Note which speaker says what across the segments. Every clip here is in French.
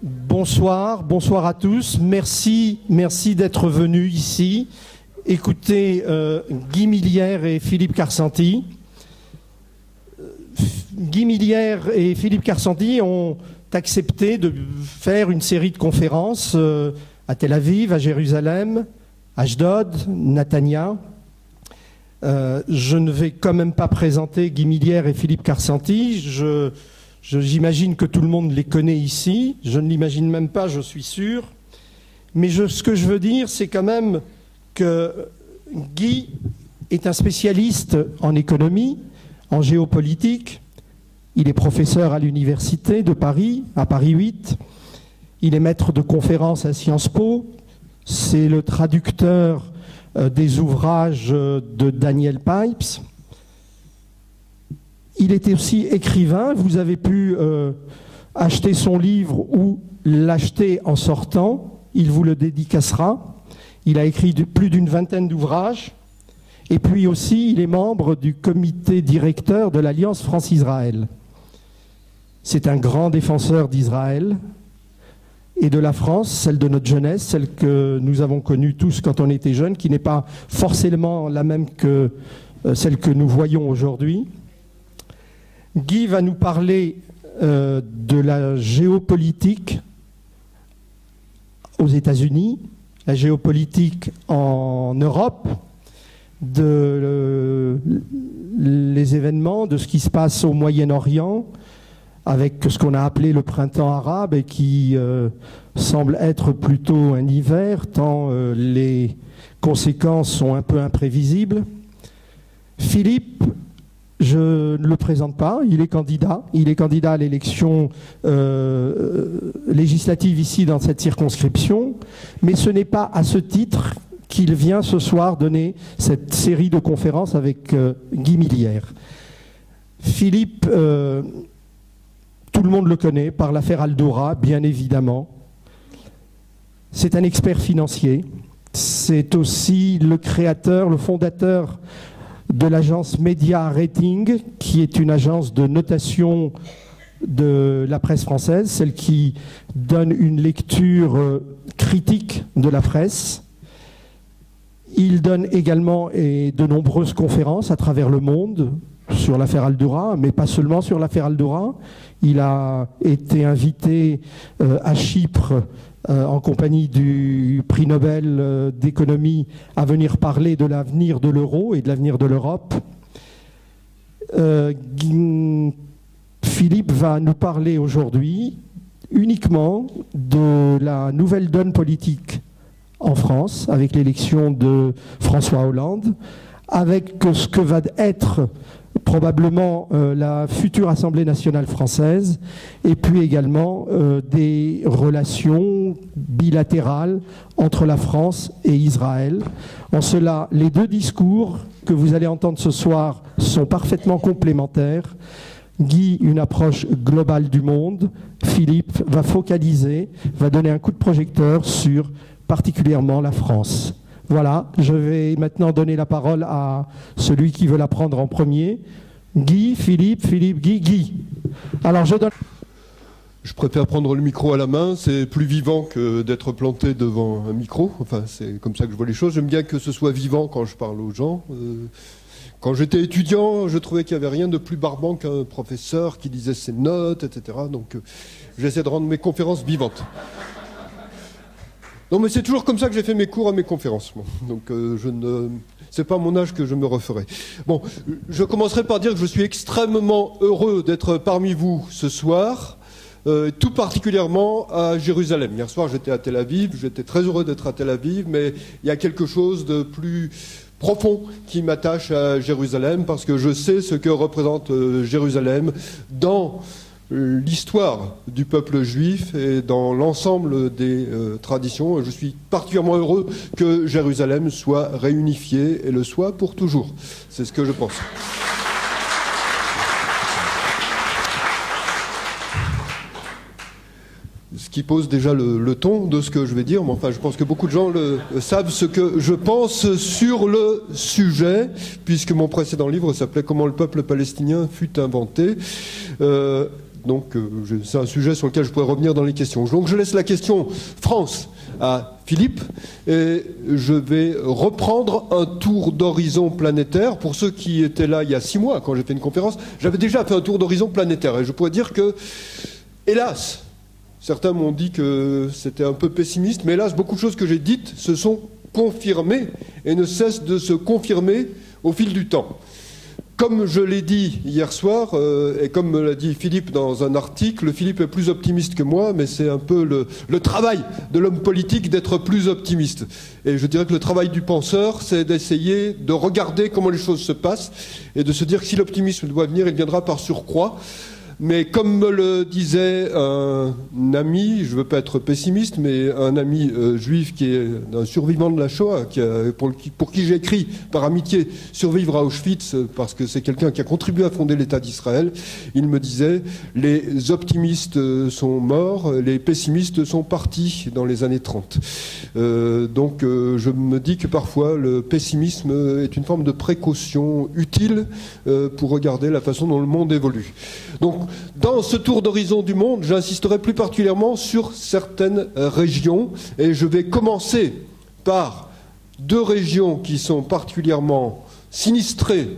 Speaker 1: Bonsoir, bonsoir à tous. Merci d'être venus ici. Écoutez Guy Millière et Philippe Karsanti. Guy Millière et Philippe Karsanti ont accepté de faire une série de conférences à Tel Aviv, à Jérusalem, Ashdod, Netanya. Je ne vais quand même pas présenter Guy Millière et Philippe Karsanti. J'imagine que tout le monde les connaît ici. Je ne l'imagine même pas, je suis sûr. Mais ce que je veux dire, c'est quand même que Guy est un spécialiste en économie, en géopolitique. Il est professeur à l'université de Paris, à Paris 8. Il est maître de conférences à Sciences Po. C'est le traducteur des ouvrages de Daniel Pipes. Il était aussi écrivain. Vous avez pu acheter son livre ou l'acheter en sortant. Il vous le dédicacera. Il a écrit plus d'une vingtaine d'ouvrages. Et puis aussi, il est membre du comité directeur de l'Alliance France-Israël. C'est un grand défenseur d'Israël et de la France, celle de notre jeunesse, celle que nous avons connue tous quand on était jeunes, qui n'est pas forcément la même que celle que nous voyons aujourd'hui. Guy va nous parler de la géopolitique aux États-Unis, la géopolitique en Europe, les événements, de ce qui se passe au Moyen-Orient, avec ce qu'on a appelé le printemps arabe et qui semble être plutôt un hiver, tant les conséquences sont un peu imprévisibles. Philippe, je ne le présente pas, il est candidat à l'élection législative ici dans cette circonscription, mais ce n'est pas à ce titre qu'il vient ce soir donner cette série de conférences avec Guy Millière. Philippe, tout le monde le connaît par l'affaire Aldora, bien évidemment. C'est un expert financier. C'est aussi le créateur, le fondateur de l'agence Media Rating, qui est une agence de notation de la presse française, celle qui donne une lecture critique de la presse. Il donne également de nombreuses conférences à travers le monde sur l'affaire Aldora, mais pas seulement sur l'affaire Aldora. Il a été invité à Chypre en compagnie du prix Nobel d'économie à venir parler de l'avenir de l'euro et de l'avenir de l'Europe. Philippe va nous parler aujourd'hui uniquement de la nouvelle donne politique en France, avec l'élection de François Hollande, avec ce que va être probablement la future Assemblée nationale française, et puis également des relations bilatérales entre la France et Israël. En cela, les deux discours que vous allez entendre ce soir sont parfaitement complémentaires. Guy, une approche globale du monde. Philippe va focaliser, va donner un coup de projecteur sur particulièrement la France. Voilà, je vais maintenant donner la parole à celui qui veut la prendre en premier. Guy, Philippe, Guy. Alors je donne...
Speaker 2: Je préfère prendre le micro à la main, c'est plus vivant que d'être planté devant un micro. Enfin, c'est comme ça que je vois les choses. J'aime bien que ce soit vivant quand je parle aux gens. Quand j'étais étudiant, je trouvais qu'il n'y avait rien de plus barbant qu'un professeur qui lisait ses notes, etc. Donc j'essaie de rendre mes conférences vivantes. Non, mais c'est toujours comme ça que j'ai fait mes cours à mes conférences. Bon, donc c'est pas à mon âge que je me referai. Bon, je commencerai par dire que je suis extrêmement heureux d'être parmi vous ce soir, tout particulièrement à Jérusalem. Hier soir, j'étais à Tel Aviv, j'étais très heureux d'être à Tel Aviv, mais il y a quelque chose de plus profond qui m'attache à Jérusalem, parce que je sais ce que représente Jérusalem dans l'histoire du peuple juif et dans l'ensemble des traditions. Je suis particulièrement heureux que Jérusalem soit réunifiée et le soit pour toujours. C'est ce que je pense. Ce qui pose déjà le ton de ce que je vais dire, mais enfin je pense que beaucoup de gens savent ce que je pense sur le sujet, puisque mon précédent livre s'appelait « Comment le peuple palestinien fut inventé ». Donc c'est un sujet sur lequel je pourrais revenir dans les questions. Donc je laisse la question France à Philippe et je vais reprendre un tour d'horizon planétaire. Pour ceux qui étaient là il y a 6 mois quand j'ai fait une conférence, j'avais déjà fait un tour d'horizon planétaire et je pourrais dire que, hélas, certains m'ont dit que c'était un peu pessimiste, mais hélas, beaucoup de choses que j'ai dites se sont confirmées et ne cessent de se confirmer au fil du temps. Comme je l'ai dit hier soir, et comme me l'a dit Philippe dans un article, Philippe est plus optimiste que moi, mais c'est un peu le travail de l'homme politique d'être plus optimiste. Et je dirais que le travail du penseur, c'est d'essayer de regarder comment les choses se passent et de se dire que si l'optimisme doit venir, il viendra par surcroît. Mais comme me le disait un ami, je ne veux pas être pessimiste, mais un ami juif qui est un survivant de la Shoah, pour qui j'ai écrit par amitié Survivre à Auschwitz, parce que c'est quelqu'un qui a contribué à fonder l'État d'Israël, il me disait « Les optimistes sont morts, les pessimistes sont partis dans les années 30 ». Donc je me dis que parfois le pessimisme est une forme de précaution utile pour regarder la façon dont le monde évolue. Donc, dans ce tour d'horizon du monde, j'insisterai plus particulièrement sur certaines régions et je vais commencer par 2 régions qui sont particulièrement sinistrées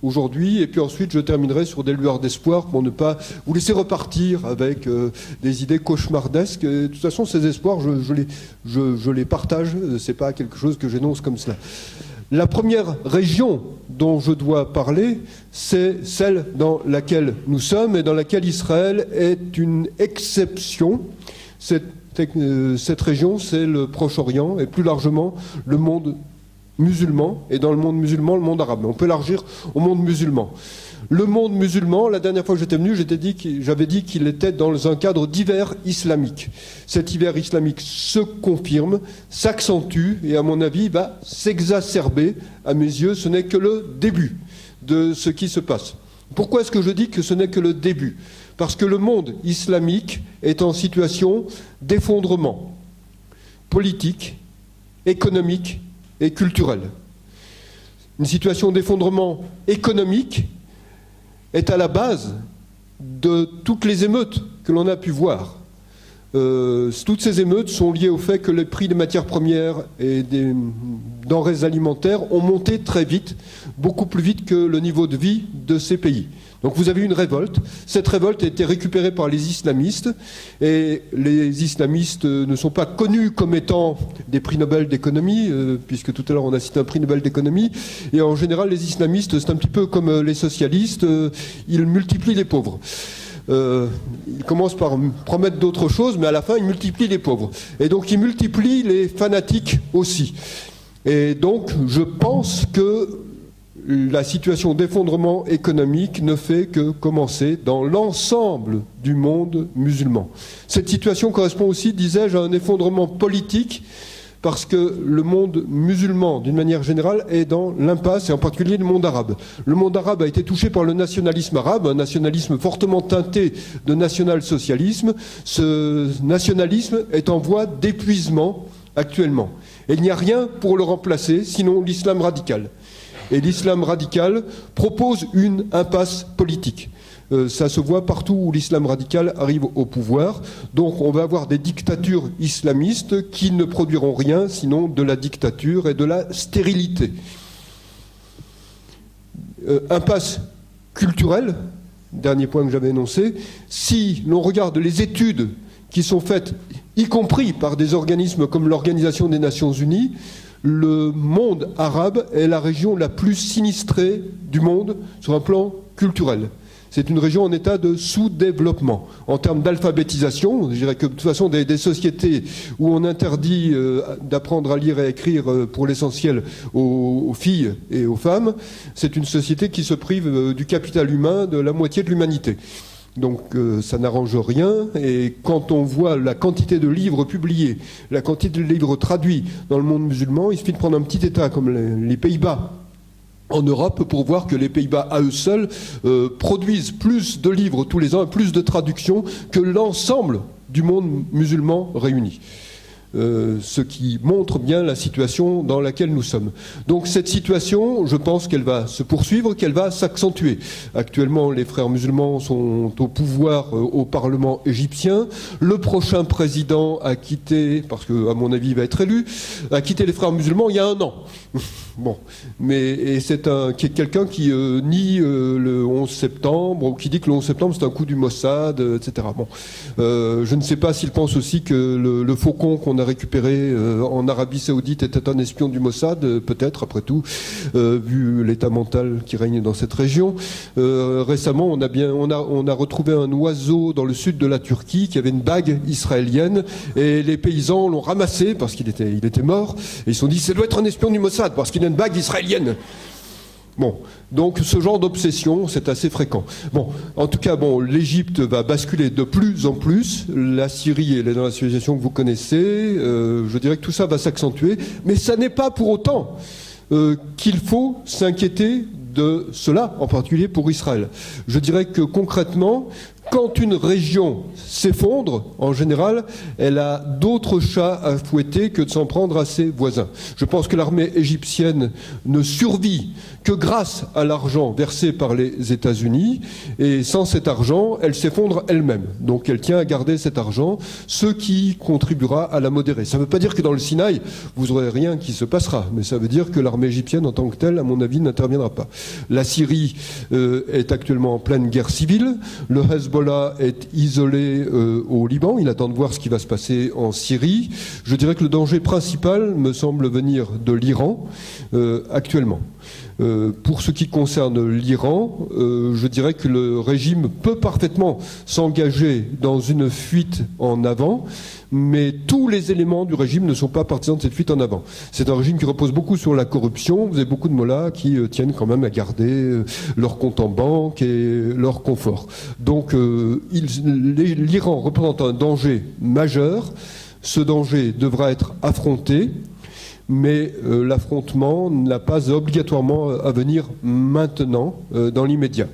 Speaker 2: aujourd'hui et puis ensuite je terminerai sur des lueurs d'espoir pour ne pas vous laisser repartir avec des idées cauchemardesques. Et de toute façon, ces espoirs, je les partage, c'est pas quelque chose que j'énonce comme cela. La première région dont je dois parler, c'est celle dans laquelle nous sommes et dans laquelle Israël est une exception. Cette région, c'est le Proche-Orient et plus largement le monde musulman, et dans le monde musulman, le monde arabe. Mais on peut élargir au monde musulman. Le monde musulman, la dernière fois que j'étais venu, j'avais dit qu'il était dans un cadre d'hiver islamique. Cet hiver islamique se confirme, s'accentue et à mon avis va s'exacerber. À mes yeux, ce n'est que le début de ce qui se passe. Pourquoi est-ce que je dis que ce n'est que le début? Parce que le monde islamique est en situation d'effondrement politique, économique et culturel. Une situation d'effondrement économique est à la base de toutes les émeutes que l'on a pu voir. Toutes ces émeutes sont liées au fait que les prix des matières premières et des denrées alimentaires ont monté très vite, beaucoup plus vite que le niveau de vie de ces pays. Donc vous avez une révolte. Cette révolte a été récupérée par les islamistes et les islamistes ne sont pas connus comme étant des prix Nobel d'économie, puisque tout à l'heure on a cité un prix Nobel d'économie. Et en général, les islamistes, c'est un petit peu comme les socialistes, ils multiplient les pauvres. Ils commencent par promettre d'autres choses, mais à la fin, ils multiplient les pauvres. Et donc, ils multiplient les fanatiques aussi. Et donc, je pense que la situation d'effondrement économique ne fait que commencer dans l'ensemble du monde musulman. Cette situation correspond aussi, disais-je, à un effondrement politique, parce que le monde musulman, d'une manière générale, est dans l'impasse, et en particulier le monde arabe. Le monde arabe a été touché par le nationalisme arabe, un nationalisme fortement teinté de national-socialisme. Ce nationalisme est en voie d'épuisement actuellement. Et il n'y a rien pour le remplacer, sinon l'islam radical. Et l'islam radical propose une impasse politique. Ça se voit partout où l'islam radical arrive au pouvoir. Donc on va avoir des dictatures islamistes qui ne produiront rien sinon de la dictature et de la stérilité. Impasse culturelle, dernier point que j'avais énoncé. Si l'on regarde les études qui sont faites, y compris par des organismes comme l'Organisation des Nations Unies, le monde arabe est la région la plus sinistrée du monde sur un plan culturel. C'est une région en état de sous-développement. En termes d'alphabétisation, je dirais que de toute façon, des sociétés où on interdit d'apprendre à lire et à écrire pour l'essentiel aux filles et aux femmes, c'est une société qui se prive du capital humain de la moitié de l'humanité. Donc ça n'arrange rien, et quand on voit la quantité de livres publiés, la quantité de livres traduits dans le monde musulman, il suffit de prendre un petit État comme les Pays-Bas en Europe pour voir que les Pays-Bas à eux seuls produisent plus de livres tous les ans, plus de traductions que l'ensemble du monde musulman réuni. ce qui montre bien la situation dans laquelle nous sommes. Donc cette situation, je pense qu'elle va se poursuivre, qu'elle va s'accentuer. Actuellement, les frères musulmans sont au pouvoir au Parlement égyptien. Le prochain président a quitté, parce qu'à mon avis il va être élu, a quitté les frères musulmans il y a 1 an. Bon, mais c'est quelqu'un qui nie le 11 septembre, ou qui dit que le 11 septembre c'est un coup du Mossad, etc. Bon, je ne sais pas s'il pense aussi que le faucon qu'on a récupéré en Arabie Saoudite était un espion du Mossad, peut-être après tout, vu l'état mental qui règne dans cette région. Récemment, on a retrouvé un oiseau dans le sud de la Turquie qui avait une bague israélienne, et les paysans l'ont ramassé parce qu'il était mort, et ils se sont dit ça doit être un espion du Mossad parce qu'il a une bague israélienne. Bon, donc ce genre d'obsession, c'est assez fréquent. Bon, en tout cas, bon, l'Égypte va basculer de plus en plus. La Syrie, elle est dans la situation que vous connaissez. Je dirais que tout ça va s'accentuer, mais ça n'est pas pour autant qu'il faut s'inquiéter de cela, en particulier pour Israël. Je dirais que concrètement, quand une région s'effondre, en général, elle a d'autres chats à fouetter que de s'en prendre à ses voisins. Je pense que l'armée égyptienne ne survit que grâce à l'argent versé par les États-Unis, et sans cet argent, elle s'effondre elle-même. Donc elle tient à garder cet argent, ce qui contribuera à la modérer. Ça ne veut pas dire que dans le Sinaï, vous n'aurez rien qui se passera, mais ça veut dire que l'armée égyptienne en tant que telle, à mon avis, n'interviendra pas. La Syrie est actuellement en pleine guerre civile. Le Hezbollah est isolé au Liban. Il attend de voir ce qui va se passer en Syrie. Je dirais que le danger principal me semble venir de l'Iran actuellement. Pour ce qui concerne l'Iran, je dirais que le régime peut parfaitement s'engager dans une fuite en avant, mais tous les éléments du régime ne sont pas partisans de cette fuite en avant. C'est un régime qui repose beaucoup sur la corruption. Vous avez beaucoup de mollahs qui tiennent quand même à garder leur compte en banque et leur confort. Donc l'Iran représente un danger majeur. Ce danger devra être affronté, mais l'affrontement n'a pas obligatoirement à venir maintenant, dans l'immédiat.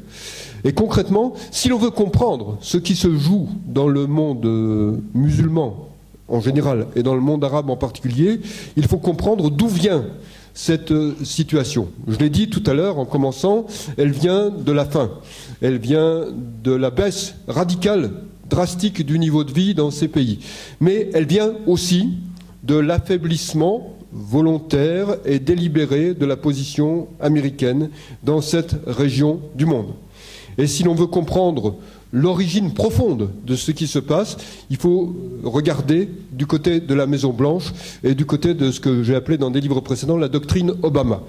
Speaker 2: Et concrètement, si l'on veut comprendre ce qui se joue dans le monde musulman en général et dans le monde arabe en particulier, il faut comprendre d'où vient cette situation. Je l'ai dit tout à l'heure en commençant, elle vient de la faim, elle vient de la baisse radicale, drastique du niveau de vie dans ces pays. Mais elle vient aussi de l'affaiblissement volontaire et délibéré de la position américaine dans cette région du monde. Et si l'on veut comprendre l'origine profonde de ce qui se passe, il faut regarder du côté de la Maison-Blanche et du côté de ce que j'ai appelé dans des livres précédents la doctrine Obama.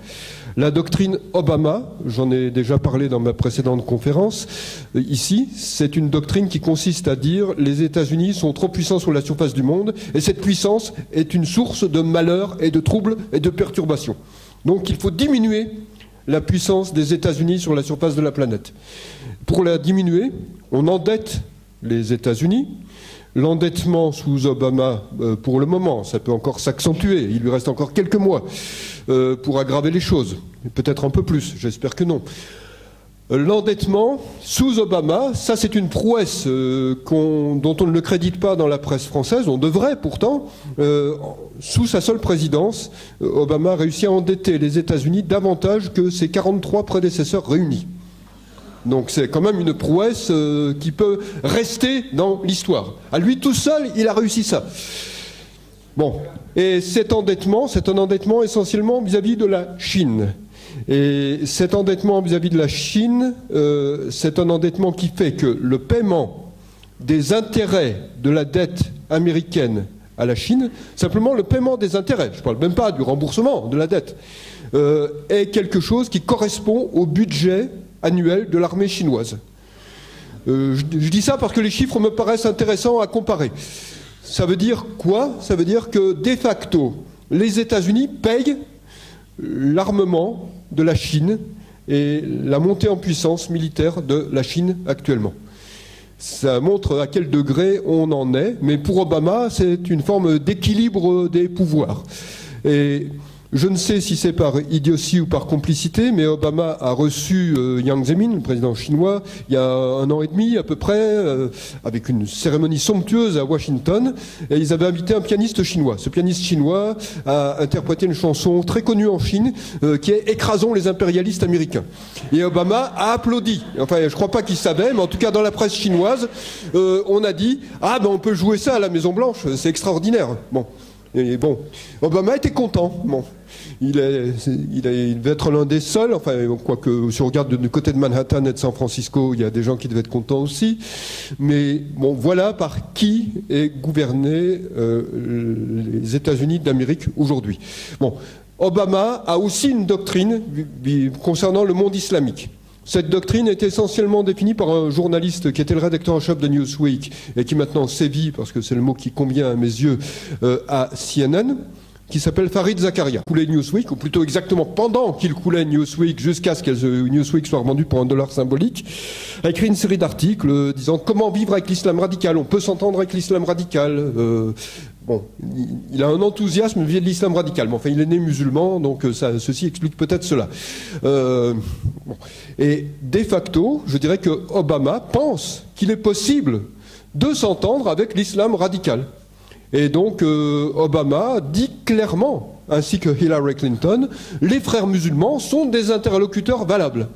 Speaker 2: La doctrine Obama, j'en ai déjà parlé dans ma précédente conférence, ici, c'est une doctrine qui consiste à dire les États-Unis sont trop puissants sur la surface du monde et cette puissance est une source de malheur et de troubles et de perturbations. Donc il faut diminuer la puissance des États-Unis sur la surface de la planète. Pour la diminuer, on endette les États-Unis. L'endettement sous Obama, pour le moment, ça peut encore s'accentuer. Il lui reste encore quelques mois pour aggraver les choses. Peut-être un peu plus, j'espère que non. L'endettement sous Obama, ça c'est une prouesse dont on ne le crédite pas dans la presse française. On devrait pourtant, sous sa seule présidence, Obama a réussi à endetter les États-Unis davantage que ses 43 prédécesseurs réunis. Donc c'est quand même une prouesse qui peut rester dans l'histoire. À lui tout seul, il a réussi ça. Bon, et cet endettement, c'est un endettement essentiellement vis-à-vis de la Chine. Et cet endettement vis-à-vis de la Chine, c'est un endettement qui fait que le paiement des intérêts de la dette américaine à la Chine, simplement le paiement des intérêts, je ne parle même pas du remboursement de la dette, est quelque chose qui correspond au budget annuel de l'armée chinoise. Je dis ça parce que les chiffres me paraissent intéressants à comparer. Ça veut dire quoi? Ça veut dire que, de facto, les États-Unis payent l'armement de la Chine et la montée en puissance militaire de la Chine actuellement. Ça montre à quel degré on en est, mais pour Obama, c'est une forme d'équilibre des pouvoirs. Et Je ne sais si c'est par idiotie ou par complicité, mais Obama a reçu Jiang Zemin, le président chinois, il y a 1 an et demi à peu près, avec une cérémonie somptueuse à Washington, et ils avaient invité un pianiste chinois. Ce pianiste chinois a interprété une chanson très connue en Chine, qui est « Écrasons les impérialistes américains ». Et Obama a applaudi. Enfin, je ne crois pas qu'il savait, mais en tout cas dans la presse chinoise, on a dit « Ah ben on peut jouer ça à la Maison-Blanche, c'est extraordinaire ». Bon. Et bon, Obama était content. Bon. Il devait être l'un des seuls, enfin, quoique si on regarde du côté de Manhattan et de San Francisco, il y a des gens qui devaient être contents aussi. Mais bon, voilà par qui est gouverné les États-Unis d'Amérique aujourd'hui. Bon, Obama a aussi une doctrine concernant le monde islamique. Cette doctrine est essentiellement définie par un journaliste qui était le rédacteur en chef de Newsweek et qui maintenant sévit, parce que c'est le mot qui convient à mes yeux, à CNN, qui s'appelle Farid Zakaria. Coulait Newsweek, ou plutôt exactement pendant qu'il coulait Newsweek, jusqu'à ce que Newsweek soit revendu pour $1 symbolique, a écrit une série d'articles disant comment vivre avec l'islam radical. On peut s'entendre avec l'islam radical. Bon, il a un enthousiasme vis-à-vis de l'islam radical. Mais enfin, il est né musulman, donc ceci explique peut-être cela. Bon. Et de facto, je dirais que Obama pense qu'il est possible de s'entendre avec l'islam radical. Et donc, Obama dit clairement, ainsi que Hillary Clinton, les frères musulmans sont des interlocuteurs valables.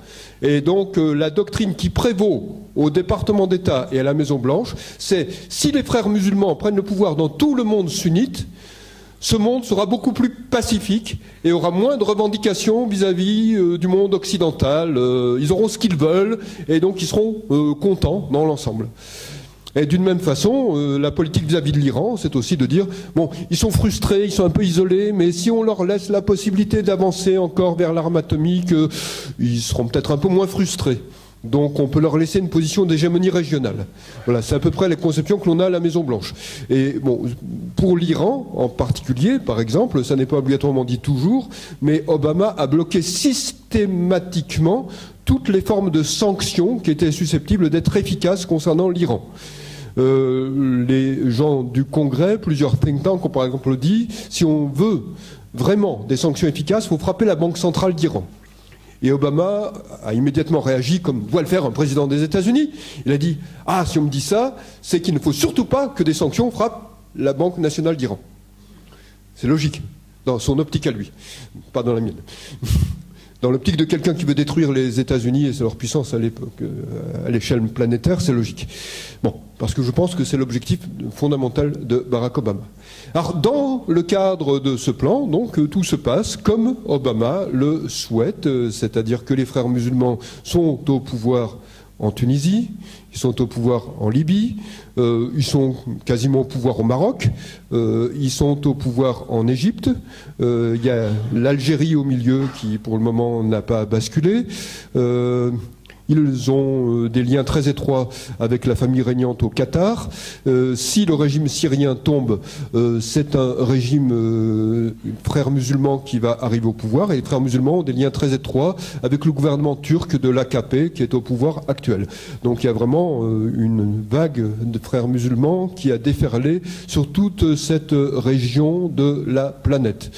Speaker 2: Et donc, la doctrine qui prévaut au département d'État et à la Maison-Blanche, c'est si les frères musulmans prennent le pouvoir dans tout le monde sunnite, ce monde sera beaucoup plus pacifique et aura moins de revendications vis-à-vis du monde occidental. Ils auront ce qu'ils veulent et donc ils seront contents dans l'ensemble. Et d'une même façon, la politique vis-à-vis de l'Iran, c'est aussi de dire, bon, ils sont frustrés, ils sont un peu isolés, mais si on leur laisse la possibilité d'avancer encore vers l'arme atomique, ils seront peut-être un peu moins frustrés. Donc on peut leur laisser une position d'hégémonie régionale. Voilà, c'est à peu près les conceptions que l'on a à la Maison-Blanche. Et bon, pour l'Iran en particulier, par exemple, ça n'est pas obligatoirement dit toujours, mais Obama a bloqué systématiquement toutes les formes de sanctions qui étaient susceptibles d'être efficaces concernant l'Iran. Les gens du Congrès, plusieurs think tanks ont par exemple dit, si on veut vraiment des sanctions efficaces, il faut frapper la Banque centrale d'Iran. Et Obama a immédiatement réagi comme doit le faire un président des États-Unis. Il a dit « Ah, si on me dit ça, c'est qu'il ne faut surtout pas que des sanctions frappent la Banque nationale d'Iran. » C'est logique, dans son optique à lui, pas dans la mienne. Dans l'optique de quelqu'un qui veut détruire les États-Unis et leur puissance à l'échelle planétaire, c'est logique. Bon, parce que je pense que c'est l'objectif fondamental de Barack Obama. Alors, dans le cadre de ce plan, donc, tout se passe comme Obama le souhaite, c'est-à-dire que les frères musulmans sont au pouvoir en Tunisie, ils sont au pouvoir en Libye, ils sont quasiment au pouvoir au Maroc, ils sont au pouvoir en Égypte, il y a l'Algérie au milieu qui pour le moment n'a pas basculé, ils ont des liens très étroits avec la famille régnante au Qatar. Si le régime syrien tombe, c'est un régime frères musulmans qui va arriver au pouvoir. Et les frères musulmans ont des liens très étroits avec le gouvernement turc de l'AKP qui est au pouvoir actuel. Donc il y a vraiment une vague de frères musulmans qui a déferlé sur toute cette région de la planète.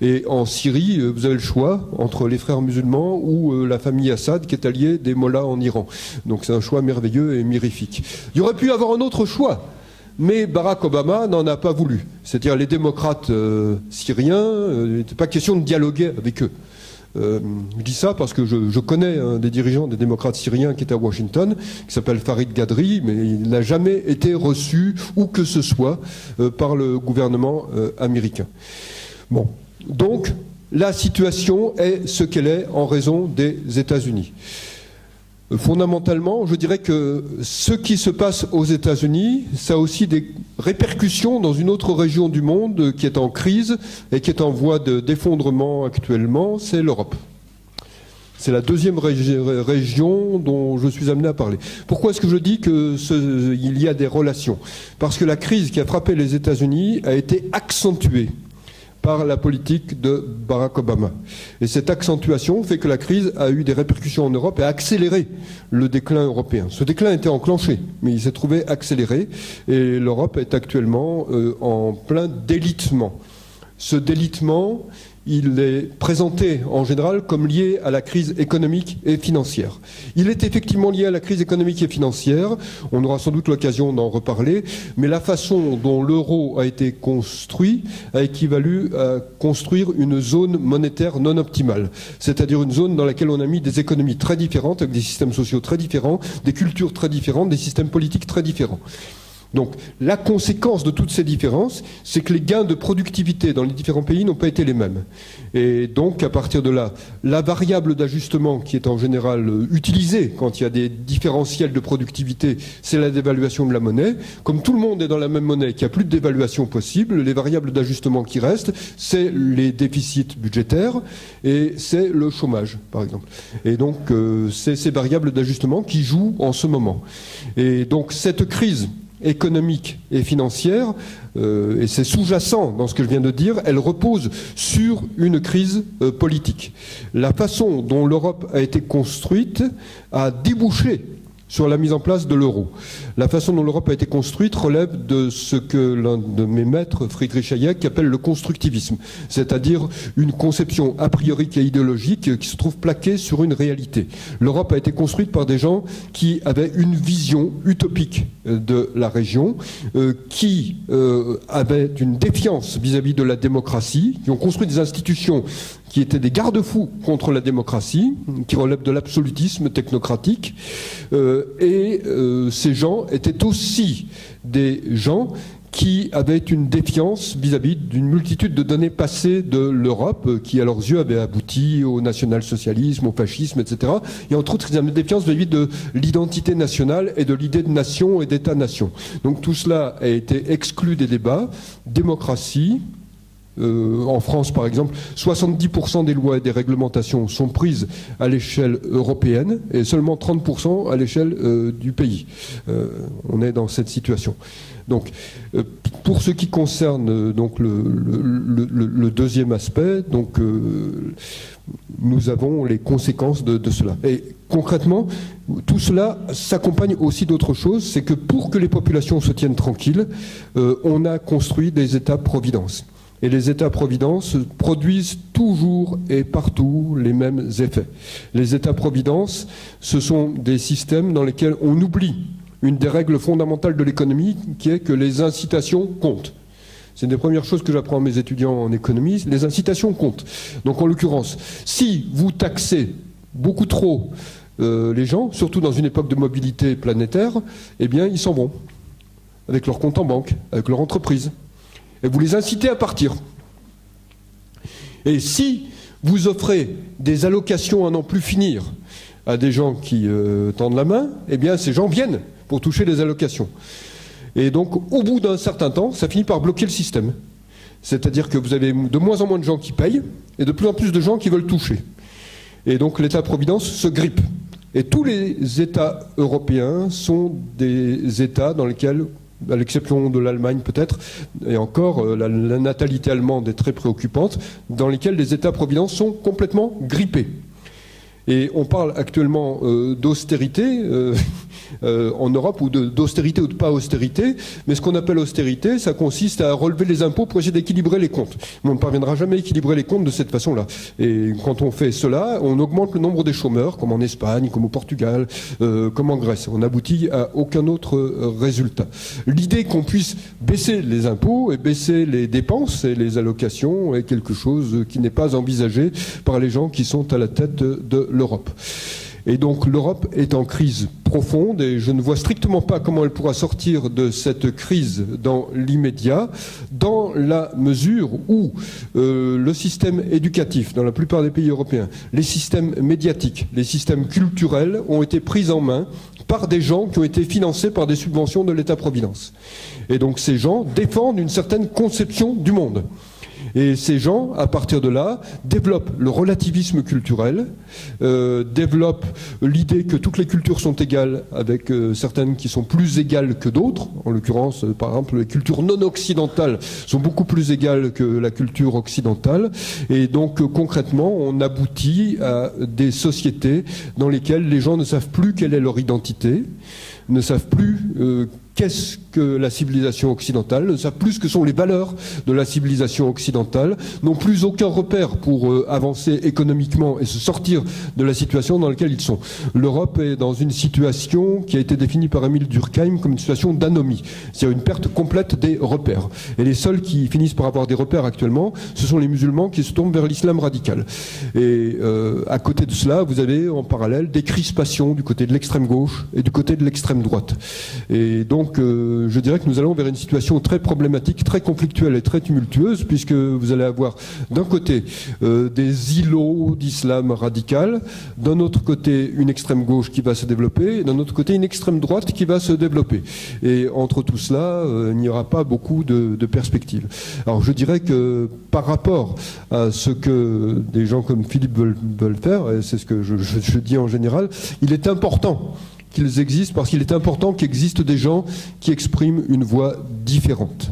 Speaker 2: Et en Syrie, vous avez le choix entre les frères musulmans ou la famille Assad qui est alliée des Mollahs en Iran. Donc c'est un choix merveilleux et mirifique. Il y aurait pu avoir un autre choix, mais Barack Obama n'en a pas voulu. C'est-à-dire les démocrates syriens, il n'était pas question de dialoguer avec eux. Je dis ça parce que je connais un des dirigeants des démocrates syriens qui est à Washington, qui s'appelle Farid Gadri, mais il n'a jamais été reçu où que ce soit par le gouvernement américain. Bon, donc la situation est ce qu'elle est en raison des États-Unis. Fondamentalement, je dirais que ce qui se passe aux États-Unis, ça a aussi des répercussions dans une autre région du monde qui est en crise et qui est en voie d'effondrement actuellement, c'est l'Europe. C'est la deuxième région dont je suis amené à parler. Pourquoi est-ce que je dis qu'il y a des relations? Parce que la crise qui a frappé les États-Unis a été accentuée par la politique de Barack Obama. Et cette accentuation fait que la crise a eu des répercussions en Europe et a accéléré le déclin européen. Ce déclin était enclenché, mais il s'est trouvé accéléré et l'Europe est actuellement en plein délitement. Ce délitement, il est présenté en général comme lié à la crise économique et financière. Il est effectivement lié à la crise économique et financière, on aura sans doute l'occasion d'en reparler, mais la façon dont l'euro a été construit a équivalu à construire une zone monétaire non optimale, c'est-à-dire une zone dans laquelle on a mis des économies très différentes, avec des systèmes sociaux très différents, des cultures très différentes, des systèmes politiques très différents. Donc la conséquence de toutes ces différences, c'est que les gains de productivité dans les différents pays n'ont pas été les mêmes. Et donc à partir de là, la variable d'ajustement qui est en général utilisée quand il y a des différentiels de productivité, c'est la dévaluation de la monnaie. Comme tout le monde est dans la même monnaie, qu'il n'y a plus de dévaluation possible, les variables d'ajustement qui restent, c'est les déficits budgétaires et c'est le chômage, par exemple. Et donc c'est ces variables d'ajustement qui jouent en ce moment. Et donc cette crise économique et financière, et c'est sous-jacent dans ce que je viens de dire, elle repose sur une crise politique. La façon dont l'Europe a été construite a débouché sur la mise en place de l'euro. La façon dont l'Europe a été construite relève de ce que l'un de mes maîtres, Friedrich Hayek, appelle le constructivisme, c'est-à-dire une conception a priori et idéologique qui se trouve plaquée sur une réalité. L'Europe a été construite par des gens qui avaient une vision utopique de la région, qui avaient une défiance vis-à-vis de la démocratie, qui ont construit des institutions qui étaient des garde-fous contre la démocratie, qui relèvent de l'absolutisme technocratique. Ces gens étaient aussi des gens qui avaient une défiance vis-à-vis d'une multitude de données passées de l'Europe, qui à leurs yeux avaient abouti au national-socialisme, au fascisme, etc. Et entre autres, ils avaient une défiance vis-à-vis de l'identité nationale et de l'idée de nation et d'État-nation. Donc tout cela a été exclu des débats. Démocratie. En France, par exemple, 70% des lois et des réglementations sont prises à l'échelle européenne et seulement 30% à l'échelle du pays. On est dans cette situation. Donc, pour ce qui concerne donc le deuxième aspect, donc nous avons les conséquences de cela. Et concrètement, tout cela s'accompagne aussi d'autre chose, c'est que pour que les populations se tiennent tranquilles, on a construit des États-providence. Et les États-providence produisent toujours et partout les mêmes effets. Les États-providence, ce sont des systèmes dans lesquels on oublie une des règles fondamentales de l'économie, qui est que les incitations comptent. C'est une des premières choses que j'apprends à mes étudiants en économie, les incitations comptent. Donc en l'occurrence, si vous taxez beaucoup trop les gens, surtout dans une époque de mobilité planétaire, eh bien ils s'en vont, avec leur compte en banque, avec leur entreprise. Et vous les incitez à partir. Et si vous offrez des allocations à n'en plus finir à des gens qui tendent la main, eh bien ces gens viennent pour toucher les allocations. Et donc au bout d'un certain temps, ça finit par bloquer le système. C'est-à-dire que vous avez de moins en moins de gens qui payent et de plus en plus de gens qui veulent toucher. Et donc l'État-providence se grippe. Et tous les États européens sont des États dans lesquels, à l'exception de l'Allemagne peut-être, et encore la natalité allemande est très préoccupante, dans lesquels les États-providence sont complètement grippés. Et on parle actuellement d'austérité en Europe, ou d'austérité ou de pas austérité, mais ce qu'on appelle austérité, ça consiste à relever les impôts pour essayer d'équilibrer les comptes. Mais on ne parviendra jamais à équilibrer les comptes de cette façon-là. Et quand on fait cela, on augmente le nombre des chômeurs, comme en Espagne, comme au Portugal, comme en Grèce. On n'aboutit à aucun autre résultat. L'idée qu'on puisse baisser les impôts et baisser les dépenses et les allocations est quelque chose qui n'est pas envisagé par les gens qui sont à la tête de l'Europe. Et donc l'Europe est en crise profonde et je ne vois strictement pas comment elle pourra sortir de cette crise dans l'immédiat, dans la mesure où le système éducatif dans la plupart des pays européens, les systèmes médiatiques, les systèmes culturels ont été pris en main par des gens qui ont été financés par des subventions de l'État-providence. Et donc ces gens défendent une certaine conception du monde. Et ces gens, à partir de là, développent le relativisme culturel, développent l'idée que toutes les cultures sont égales, avec certaines qui sont plus égales que d'autres. En l'occurrence, par exemple, les cultures non occidentales sont beaucoup plus égales que la culture occidentale. Et donc, concrètement, on aboutit à des sociétés dans lesquelles les gens ne savent plus quelle est leur identité, ne savent plus qu'est-ce que la civilisation occidentale, ne savent plus ce que sont les valeurs de la civilisation occidentale, n'ont plus aucun repère pour avancer économiquement et se sortir de la situation dans laquelle ils sont. L'Europe est dans une situation qui a été définie par Émile Durkheim comme une situation d'anomie, c'est-à-dire une perte complète des repères. Et les seuls qui finissent par avoir des repères actuellement, ce sont les musulmans qui se tournent vers l'islam radical. Et à côté de cela, vous avez en parallèle des crispations du côté de l'extrême gauche et du côté de l'extrême droite. Et donc, je dirais que nous allons vers une situation très problématique, très conflictuelle et très tumultueuse, puisque vous allez avoir d'un côté des îlots d'islam radical, d'un autre côté une extrême gauche qui va se développer, et d'un autre côté une extrême droite qui va se développer. Et entre tout cela, il n'y aura pas beaucoup de perspectives. Alors je dirais que par rapport à ce que des gens comme Philippe veulent faire, et c'est ce que je dis en général, il est important qu'ils existent parce qu'il est important qu'il existe des gens qui expriment une voix différente.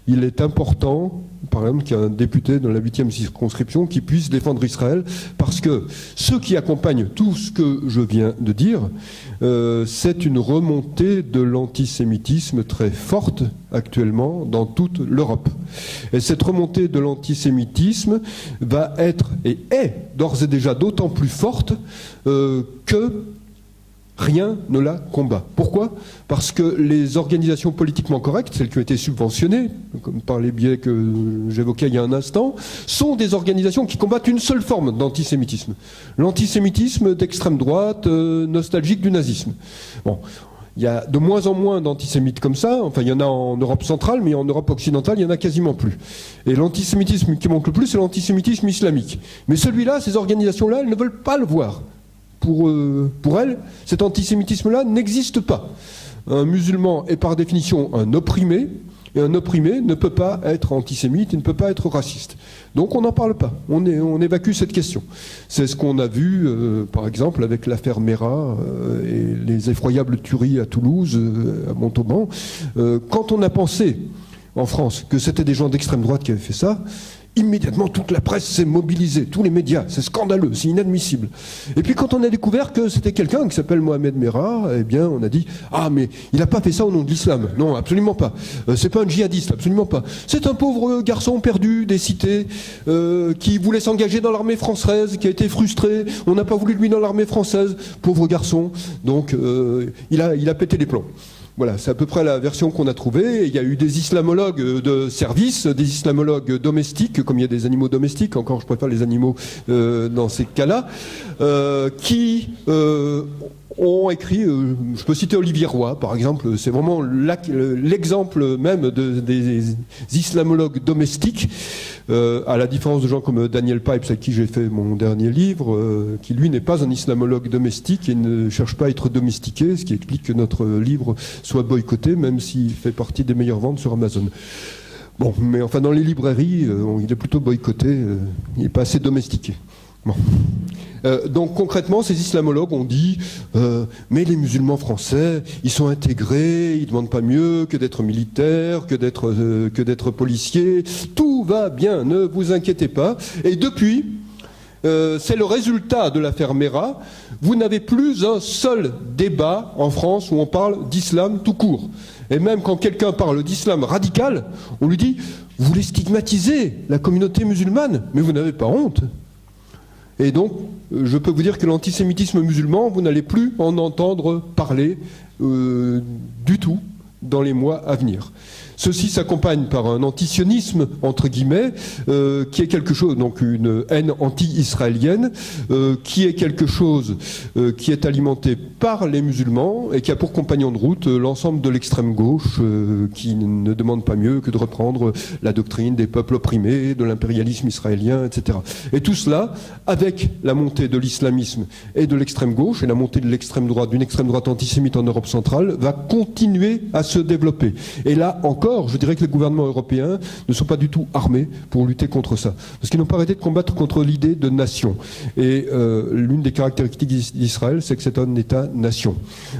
Speaker 2: Il est important, par exemple, qu'il y ait un député dans la 8e circonscription qui puisse défendre Israël, parce que ceux qui accompagnent tout ce que je viens de dire, c'est une remontée de l'antisémitisme très forte actuellement dans toute l'Europe. Et cette remontée de l'antisémitisme va être, et est d'ores et déjà d'autant plus forte que rien ne la combat. Pourquoi? Parce que les organisations politiquement correctes, celles qui ont été subventionnées, comme par les biais que j'évoquais il y a un instant, sont des organisations qui combattent une seule forme d'antisémitisme. L'antisémitisme d'extrême droite, nostalgique du nazisme. Bon. Il y a de moins en moins d'antisémites comme ça, enfin il y en a en Europe centrale, mais en Europe occidentale, il y en a quasiment plus. Et l'antisémitisme qui manque le plus, c'est l'antisémitisme islamique. Mais celui-là, ces organisations-là, elles ne veulent pas le voir. Pour elles, cet antisémitisme-là n'existe pas. Un musulman est par définition un opprimé, et un opprimé ne peut pas être antisémite, il ne peut pas être raciste. Donc on n'en parle pas, on évacue cette question. C'est ce qu'on a vu, par exemple, avec l'affaire Mera et les effroyables tueries à Toulouse, à Montauban. Quand on a pensé, en France, que c'était des gens d'extrême droite qui avaient fait ça, immédiatement, toute la presse s'est mobilisée, tous les médias, c'est scandaleux, c'est inadmissible. Et puis quand on a découvert que c'était quelqu'un qui s'appelle Mohamed Merah, eh bien on a dit « Ah mais il n'a pas fait ça au nom de l'islam ». Non, absolument pas. C'est pas un djihadiste, absolument pas. C'est un pauvre garçon perdu des cités qui voulait s'engager dans l'armée française, qui a été frustré, on n'a pas voulu de lui dans l'armée française, pauvre garçon. Donc il a pété les plombs. Voilà, c'est à peu près la version qu'on a trouvée. Il y a eu des islamologues de service, des islamologues domestiques, comme il y a des animaux domestiques, encore je préfère les animaux dans ces cas-là, qui ont écrit, je peux citer Olivier Roy par exemple, c'est vraiment l'exemple même des islamologues domestiques, à la différence de gens comme Daniel Pipes avec qui j'ai fait mon dernier livre, qui lui n'est pas un islamologue domestique et ne cherche pas à être domestiqué, ce qui explique que notre livre soit boycotté, même s'il fait partie des meilleures ventes sur Amazon. Bon, mais enfin dans les librairies, il est plutôt boycotté, il n'est pas assez domestiqué. Bon. Donc concrètement, ces islamologues ont dit mais les musulmans français, ils sont intégrés, ils ne demandent pas mieux que d'être militaires, que d'être policiers, tout va bien, ne vous inquiétez pas. Et depuis, c'est le résultat de l'affaire Mera, vous n'avez plus un seul débat en France où on parle d'islam tout court. Et même quand quelqu'un parle d'islam radical, on lui dit « Vous voulez stigmatiser la communauté musulmane, mais vous n'avez pas honte ». Et donc, je peux vous dire que l'antisémitisme musulman, vous n'allez plus en entendre parler du tout dans les mois à venir. Ceci s'accompagne par un antisionisme, entre guillemets, qui est quelque chose, donc une haine anti-israélienne, qui est quelque chose qui est alimenté par les musulmans et qui a pour compagnon de route l'ensemble de l'extrême gauche, qui ne demande pas mieux que de reprendre la doctrine des peuples opprimés, de l'impérialisme israélien, etc. Et tout cela, avec la montée de l'islamisme et de l'extrême gauche, et la montée de l'extrême droite, d'une extrême droite antisémite en Europe centrale, va continuer à se développer. Et là encore, je dirais que les gouvernements européens ne sont pas du tout armés pour lutter contre ça. Parce qu'ils n'ont pas arrêté de combattre contre l'idée de nation. Et l'une des caractéristiques d'Israël, c'est que c'est un État-nation.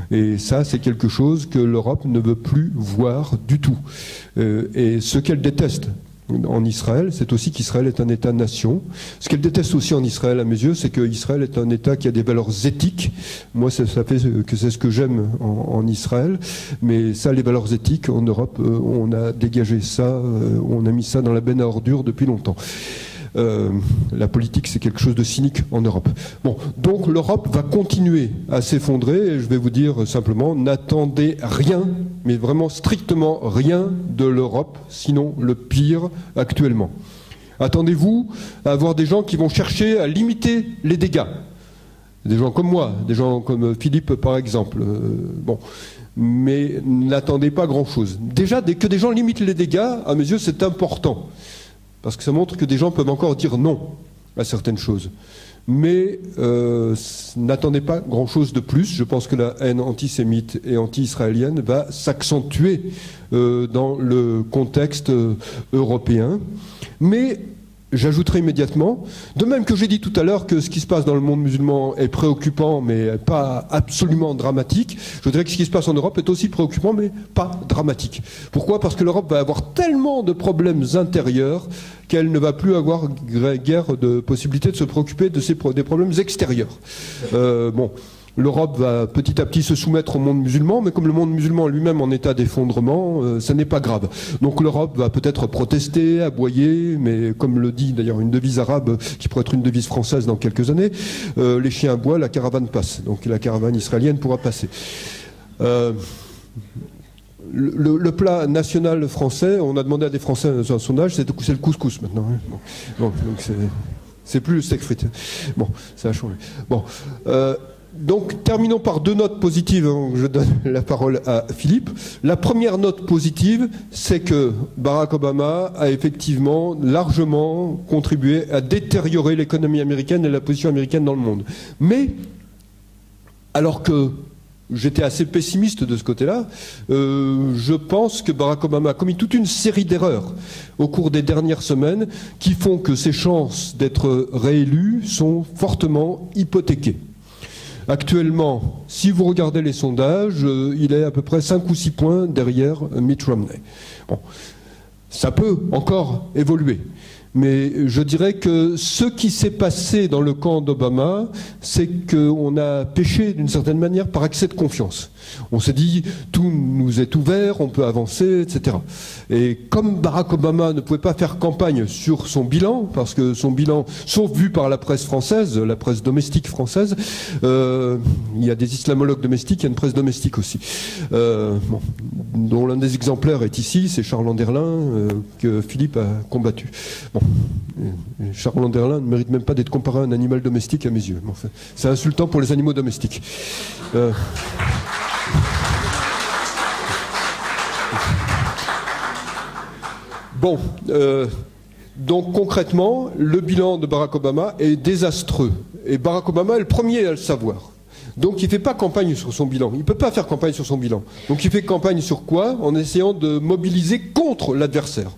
Speaker 2: Et ça, c'est quelque chose que l'Europe ne veut plus voir du tout. Et ce qu'elle déteste en Israël, c'est aussi qu'Israël est un État-nation. Ce qu'elle déteste aussi en Israël, à mes yeux, c'est qu'Israël est un État qui a des valeurs éthiques. Moi, ça fait que c'est ce que j'aime en Israël. Mais ça, les valeurs éthiques, en Europe, on a dégagé ça, on a mis ça dans la benne à ordures depuis longtemps. La politique, c'est quelque chose de cynique en Europe. Bon, donc l'Europe va continuer à s'effondrer, et je vais vous dire simplement, n'attendez rien, mais vraiment strictement rien de l'Europe, sinon le pire actuellement. Attendez-vous à avoir des gens qui vont chercher à limiter les dégâts. Des gens comme moi, des gens comme Philippe par exemple. Bon. Mais n'attendez pas grand-chose. Déjà, dès que des gens limitent les dégâts, à mes yeux, c'est important. Parce que ça montre que des gens peuvent encore dire non à certaines choses. Mais n'attendez pas grand-chose de plus. Je pense que la haine antisémite et anti-israélienne va s'accentuer dans le contexte européen. Mais j'ajouterai immédiatement, de même que j'ai dit tout à l'heure que ce qui se passe dans le monde musulman est préoccupant, mais pas absolument dramatique, je dirais que ce qui se passe en Europe est aussi préoccupant, mais pas dramatique. Pourquoi ? Parce que l'Europe va avoir tellement de problèmes intérieurs qu'elle ne va plus avoir guère de possibilité de se préoccuper des problèmes extérieurs. Bon. L'Europe va petit à petit se soumettre au monde musulman, mais comme le monde musulman lui-même en état d'effondrement, ça n'est pas grave. Donc l'Europe va peut-être protester, aboyer, mais comme le dit d'ailleurs une devise arabe qui pourrait être une devise française dans quelques années, les chiens aboient, la caravane passe. Donc la caravane israélienne pourra passer. Le plat national français, on a demandé à des Français dans un sondage, c'est le couscous maintenant. Bon, donc c'est plus le steak frites. Bon, ça a changé. Bon. Donc, terminons par deux notes positives. Je donne la parole à Philippe. La première note positive, c'est que Barack Obama a effectivement largement contribué à détériorer l'économie américaine et la position américaine dans le monde. Mais, alors que j'étais assez pessimiste de ce côté-là, je pense que Barack Obama a commis toute une série d'erreurs au cours des dernières semaines qui font que ses chances d'être réélu sont fortement hypothéquées. Actuellement, si vous regardez les sondages, il est à peu près 5 ou 6 points derrière Mitt Romney. Bon, ça peut encore évoluer. Mais je dirais que ce qui s'est passé dans le camp d'Obama, c'est qu'on a péché d'une certaine manière par excès de confiance. On s'est dit, tout nous est ouvert, on peut avancer, etc. Et comme Barack Obama ne pouvait pas faire campagne sur son bilan, parce que son bilan, sauf vu par la presse française, la presse domestique française, il y a des islamologues domestiques, il y a une presse domestique aussi, bon, dont l'un des exemplaires est ici, c'est Charles Anderlin, que Philippe a combattu. Bon, Charles Anderlin ne mérite même pas d'être comparé à un animal domestique à mes yeux. Bon, enfin, c'est insultant pour les animaux domestiques. Bon, donc concrètement, le bilan de Barack Obama est désastreux. Et Barack Obama est le premier à le savoir. Donc il ne fait pas campagne sur son bilan. Il ne peut pas faire campagne sur son bilan. Donc il fait campagne sur quoi ? En essayant de mobiliser contre l'adversaire.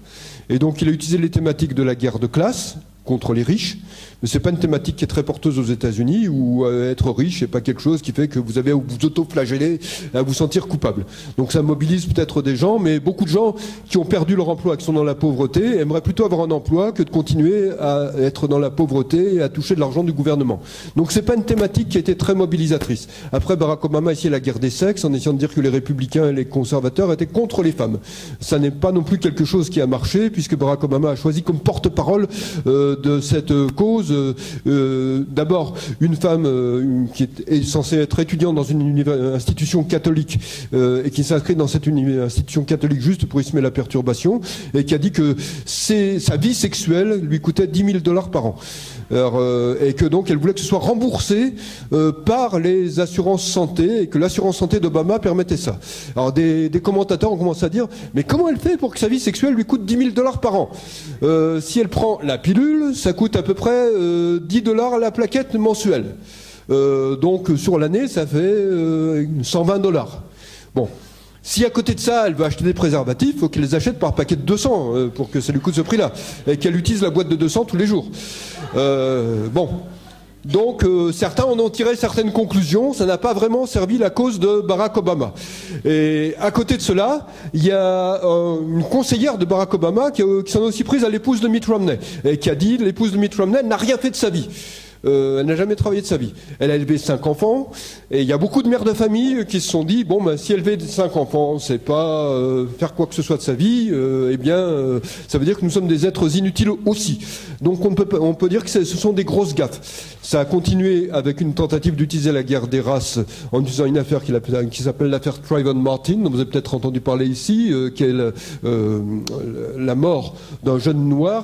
Speaker 2: Et donc il a utilisé les thématiques de la guerre de classe contre les riches. Mais ce n'est pas une thématique qui est très porteuse aux États-Unis, où être riche n'est pas quelque chose qui fait que vous avez à vous auto-flageller, à vous sentir coupable. Donc ça mobilise peut-être des gens, mais beaucoup de gens qui ont perdu leur emploi, qui sont dans la pauvreté, aimeraient plutôt avoir un emploi que de continuer à être dans la pauvreté et à toucher de l'argent du gouvernement. Donc c'est pas une thématique qui a été très mobilisatrice. Après, Barack Obama a essayé la guerre des sexes en essayant de dire que les républicains et les conservateurs étaient contre les femmes. Ça n'est pas non plus quelque chose qui a marché, puisque Barack Obama a choisi comme porte-parole de cette cause d'abord une femme qui est censée être étudiante dans une institution catholique et qui s'inscrit dans cette institution catholique juste pour y semer la perturbation, et qui a dit que sa vie sexuelle lui coûtait $10 000 par an. Alors, et que donc elle voulait que ce soit remboursé par les assurances santé, et que l'assurance santé d'Obama permettait ça. Alors des commentateurs ont commencé à dire, mais comment elle fait pour que sa vie sexuelle lui coûte $10 000 par an ? Si elle prend la pilule, ça coûte à peu près $10 la plaquette mensuelle. Donc sur l'année, ça fait $120. Bon. Si à côté de ça, elle veut acheter des préservatifs, il faut qu'elle les achète par paquet de 200 pour que ça lui coûte ce prix-là. Et qu'elle utilise la boîte de 200 tous les jours. Bon. Donc certains en ont tiré certaines conclusions, ça n'a pas vraiment servi la cause de Barack Obama. Et à côté de cela, il y a une conseillère de Barack Obama qui s'en est aussi prise à l'épouse de Mitt Romney, et qui a dit l'épouse de Mitt Romney n'a rien fait de sa vie. Elle n'a jamais travaillé de sa vie. Elle a élevé 5 enfants, et il y a beaucoup de mères de famille qui se sont dit, bon, ben, si élever 5 enfants, c'est pas faire quoi que ce soit de sa vie, eh bien, ça veut dire que nous sommes des êtres inutiles aussi. Donc on peut dire que ce sont des grosses gaffes. Ça a continué avec une tentative d'utiliser la guerre des races en utilisant une affaire qui s'appelle l'affaire Trayvon Martin, dont vous avez peut-être entendu parler ici, qui est la mort d'un jeune noir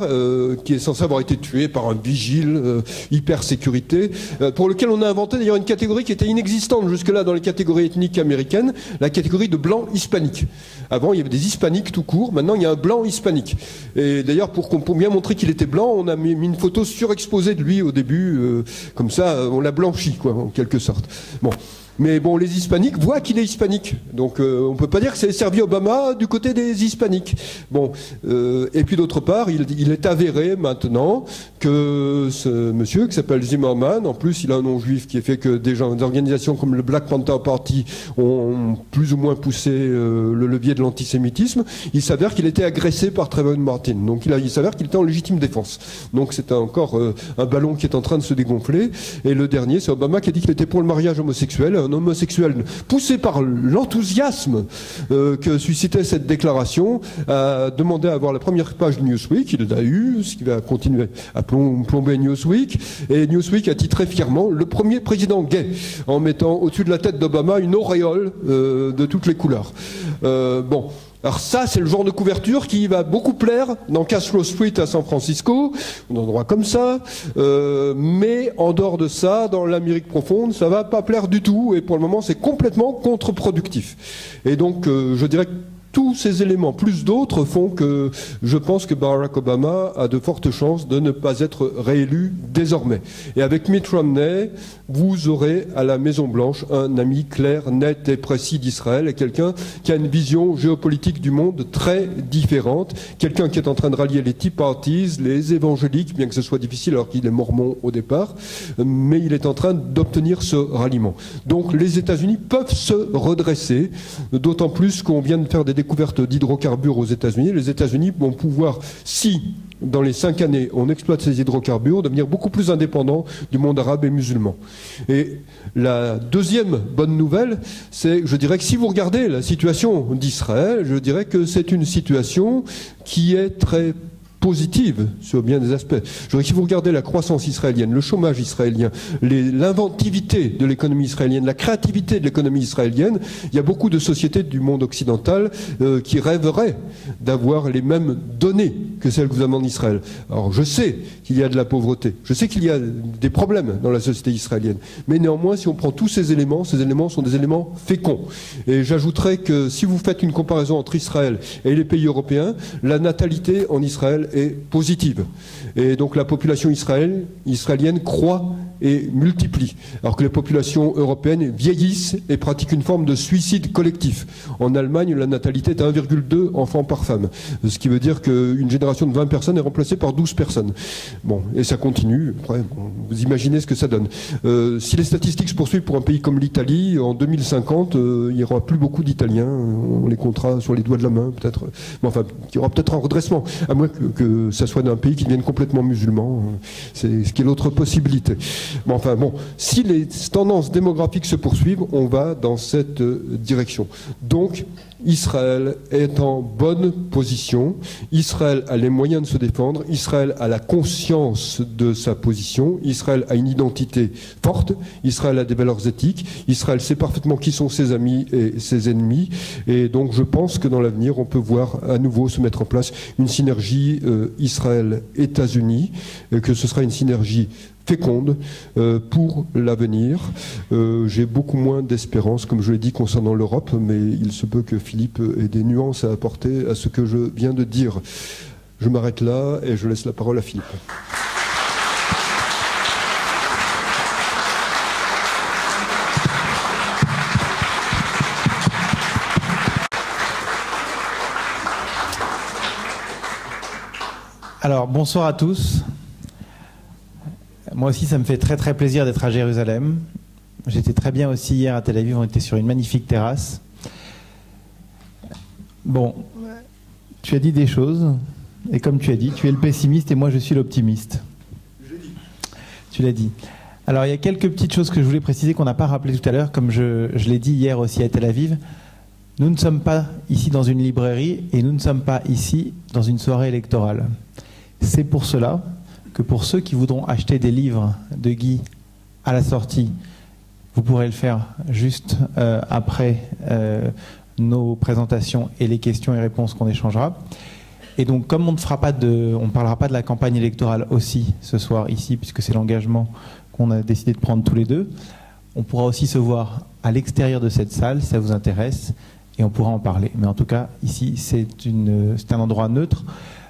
Speaker 2: qui est censé avoir été tué par un vigile hyper sécurité, pour lequel on a inventé d'ailleurs une catégorie qui était inexistante jusque-là dans les catégories ethniques américaines, la catégorie de blanc hispanique. Avant, il y avait des hispaniques tout court, maintenant il y a un blanc hispanique. Et d'ailleurs, pour bien montrer qu'il était blanc, on a mis une photo surexposée de lui au début, comme ça, on l'a blanchi, quoi, en quelque sorte. Bon. Mais bon, les hispaniques voient qu'il est hispanique. Donc on ne peut pas dire que c'est servi Obama du côté des hispaniques. Bon, et puis d'autre part, il est avéré maintenant que ce monsieur qui s'appelle Zimmerman, en plus il a un nom juif qui est fait que des organisations comme le Black Panther Party ont plus ou moins poussé le levier de l'antisémitisme. Il s'avère qu'il était agressé par Trayvon Martin. Donc il s'avère qu'il était en légitime défense. Donc c'est encore un ballon qui est en train de se dégonfler. Et le dernier, c'est Obama qui a dit qu'il était pour le mariage homosexuel. Un homosexuel poussé par l'enthousiasme que suscitait cette déclaration a demandé à avoir la première page de Newsweek. Il l'a eu, ce qui va continuer à plomber Newsweek. Et Newsweek a titré fièrement le premier président gay, en mettant au-dessus de la tête d'Obama une auréole de toutes les couleurs. Bon. Alors ça, c'est le genre de couverture qui va beaucoup plaire dans Castro Street à San Francisco, un endroit comme ça, mais en dehors de ça, dans l'Amérique profonde, ça va pas plaire du tout, et pour le moment, c'est complètement contre-productif. Et donc, je dirais que tous ces éléments, plus d'autres, font que je pense que Barack Obama a de fortes chances de ne pas être réélu désormais. Et avec Mitt Romney, vous aurez à la Maison-Blanche un ami clair, net et précis d'Israël, et quelqu'un qui a une vision géopolitique du monde très différente, quelqu'un qui est en train de rallier les Tea Parties, les évangéliques, bien que ce soit difficile alors qu'il est mormon au départ, mais il est en train d'obtenir ce ralliement. Donc les États-Unis peuvent se redresser, d'autant plus qu'on vient de faire des découverte d'hydrocarbures aux États-Unis. Les États-Unis vont pouvoir, si dans les 5 années on exploite ces hydrocarbures, devenir beaucoup plus indépendants du monde arabe et musulman. Et la deuxième bonne nouvelle, c'est, je dirais que si vous regardez la situation d'Israël, je dirais que c'est une situation qui est très positive sur bien des aspects. Je dirais que si vous regardez la croissance israélienne, le chômage israélien, l'inventivité de l'économie israélienne, la créativité de l'économie israélienne, il y a beaucoup de sociétés du monde occidental qui rêveraient d'avoir les mêmes données que celles que vous avez en Israël. Alors je sais qu'il y a de la pauvreté, je sais qu'il y a des problèmes dans la société israélienne, mais néanmoins si on prend tous ces éléments sont des éléments féconds. Et j'ajouterais que si vous faites une comparaison entre Israël et les pays européens, la natalité en Israël est positive. Et donc la population israélienne croît et multiplie, alors que les populations européennes vieillissent et pratiquent une forme de suicide collectif. En Allemagne, la natalité est à 1,2 enfants par femme, ce qui veut dire qu'une génération de 20 personnes est remplacée par 12 personnes. Bon, et ça continue. Après, bon, vous imaginez ce que ça donne. Si les statistiques se poursuivent pour un pays comme l'Italie, en 2050, il n'y aura plus beaucoup d'Italiens. On les comptera sur les doigts de la main, peut-être. Mais enfin, il y aura peut-être un redressement, à moins que ça soit d'un pays qui devienne complètement musulman. C'est ce qui est l'autre possibilité. Mais enfin bon, si les tendances démographiques se poursuivent, on va dans cette direction. Donc, Israël est en bonne position, Israël a les moyens de se défendre, Israël a la conscience de sa position, Israël a une identité forte, Israël a des valeurs éthiques, Israël sait parfaitement qui sont ses amis et ses ennemis, et donc je pense que dans l'avenir on peut voir à nouveau se mettre en place une synergie Israël-États-Unis, que ce sera une synergie féconde pour l'avenir. J'ai beaucoup moins d'espérance, comme je l'ai dit, concernant l'Europe, mais il se peut que Philippe ait des nuances à apporter à ce que je viens de dire. Je m'arrête là et je laisse la parole à Philippe.
Speaker 3: Alors, bonsoir à tous. Moi aussi, ça me fait très très plaisir d'être à Jérusalem. J'étais très bien aussi hier à Tel Aviv, on était sur une magnifique terrasse. Bon, tu as dit des choses, et comme tu as dit, tu es le pessimiste et moi je suis l'optimiste. Tu l'as dit. Alors il y a quelques petites choses que je voulais préciser qu'on n'a pas rappelé tout à l'heure, comme je l'ai dit hier aussi à Tel Aviv. Nous ne sommes pas ici dans une librairie et nous ne sommes pas ici dans une soirée électorale. C'est pour cela que pour ceux qui voudront acheter des livres de Guy à la sortie, vous pourrez le faire juste après nos présentations et les questions et réponses qu'on échangera. Et donc, comme on ne parlera pas de la campagne électorale aussi ce soir ici, puisque c'est l'engagement qu'on a décidé de prendre tous les deux, on pourra aussi se voir à l'extérieur de cette salle, si ça vous intéresse, et on pourra en parler. Mais en tout cas, ici, c'est un endroit neutre.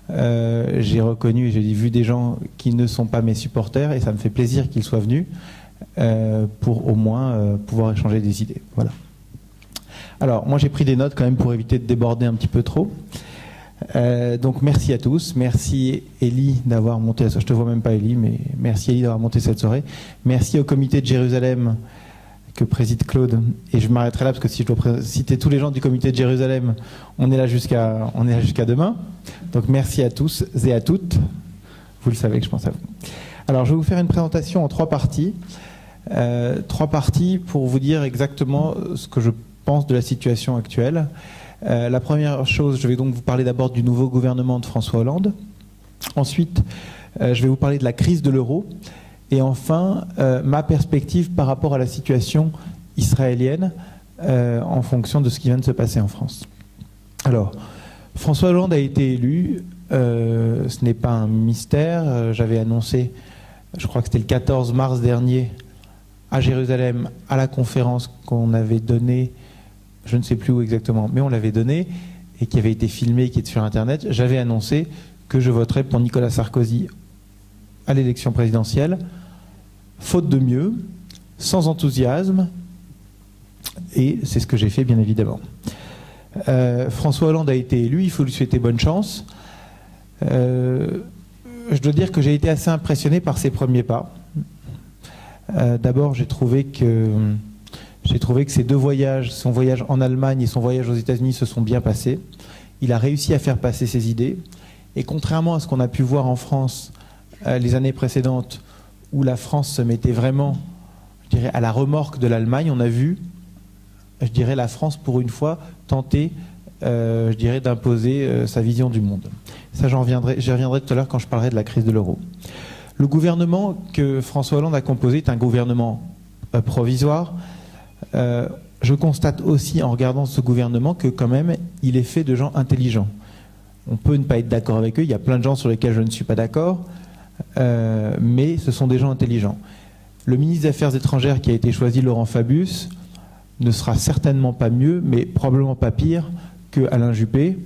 Speaker 3: J'ai reconnu et j'ai vu des gens qui ne sont pas mes supporters, et ça me fait plaisir qu'ils soient venus pour au moins pouvoir échanger des idées. Voilà. Alors, moi j'ai pris des notes quand même pour éviter de déborder un petit peu trop. Donc merci à tous, merci Élie d'avoir monté, je te vois même pas Élie, mais merci Élie d'avoir monté cette soirée. Merci au comité de Jérusalem que préside Claude, et je m'arrêterai là parce que si je dois citer tous les gens du comité de Jérusalem, on est là jusqu'à demain. Donc merci à tous et à toutes, vous le savez que je pense à vous. Alors je vais vous faire une présentation en 3 parties. 3 parties pour vous dire exactement ce que je pense de la situation actuelle. La première chose, je vais donc vous parler d'abord du nouveau gouvernement de François Hollande. Ensuite, je vais vous parler de la crise de l'euro. Et enfin, ma perspective par rapport à la situation israélienne en fonction de ce qui vient de se passer en France. Alors, François Hollande a été élu. Ce n'est pas un mystère. J'avais annoncé, je crois que c'était le 14 mars dernier, à Jérusalem, à la conférence qu'on avait donnée, je ne sais plus où exactement, mais on l'avait donnée, et qui avait été filmée, qui est sur Internet. J'avais annoncé que je voterais pour Nicolas Sarkozy à l'élection présidentielle, faute de mieux, sans enthousiasme, et c'est ce que j'ai fait, bien évidemment. François Hollande a été élu, il faut lui souhaiter bonne chance. Je dois dire que j'ai été assez impressionné par ses premiers pas. D'abord, j'ai trouvé que ces 2 voyages, son voyage en Allemagne et son voyage aux États-Unis, se sont bien passés. Il a réussi à faire passer ses idées. Et contrairement à ce qu'on a pu voir en France les années précédentes, où la France se mettait vraiment, je dirais, à la remorque de l'Allemagne, on a vu, je dirais, la France, pour une fois, tenter, je dirais, d'imposer sa vision du monde. Ça, j'y reviendrai tout à l'heure quand je parlerai de la crise de l'euro. Le gouvernement que François Hollande a composé est un gouvernement provisoire. Je constate aussi, en regardant ce gouvernement, que quand même, il est fait de gens intelligents. On peut ne pas être d'accord avec eux, il y a plein de gens sur lesquels je ne suis pas d'accord, mais ce sont des gens intelligents. Le ministre des Affaires étrangères qui a été choisi, Laurent Fabius, ne sera certainement pas mieux, mais probablement pas pire que Alain Juppé.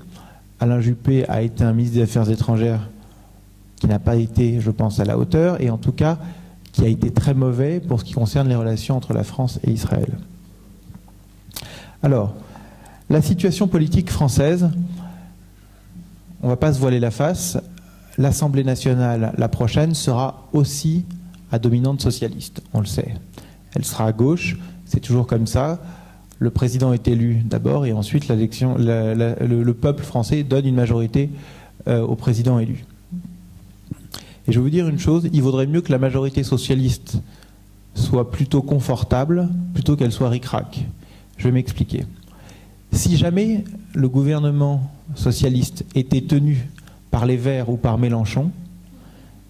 Speaker 3: Alain Juppé a été un ministre des Affaires étrangères qui n'a pas été, je pense, à la hauteur, et en tout cas qui a été très mauvais pour ce qui concerne les relations entre la France et Israël. Alors, la situation politique française, on ne va pas se voiler la face, l'Assemblée nationale, la prochaine, sera aussi à dominante socialiste, on le sait. Elle sera à gauche, c'est toujours comme ça. Le président est élu d'abord, et ensuite le peuple français donne une majorité au président élu. Et je vais vous dire une chose, il vaudrait mieux que la majorité socialiste soit plutôt confortable, plutôt qu'elle soit ric-rac. Je vais m'expliquer. Si jamais le gouvernement socialiste était tenu par les Verts ou par Mélenchon,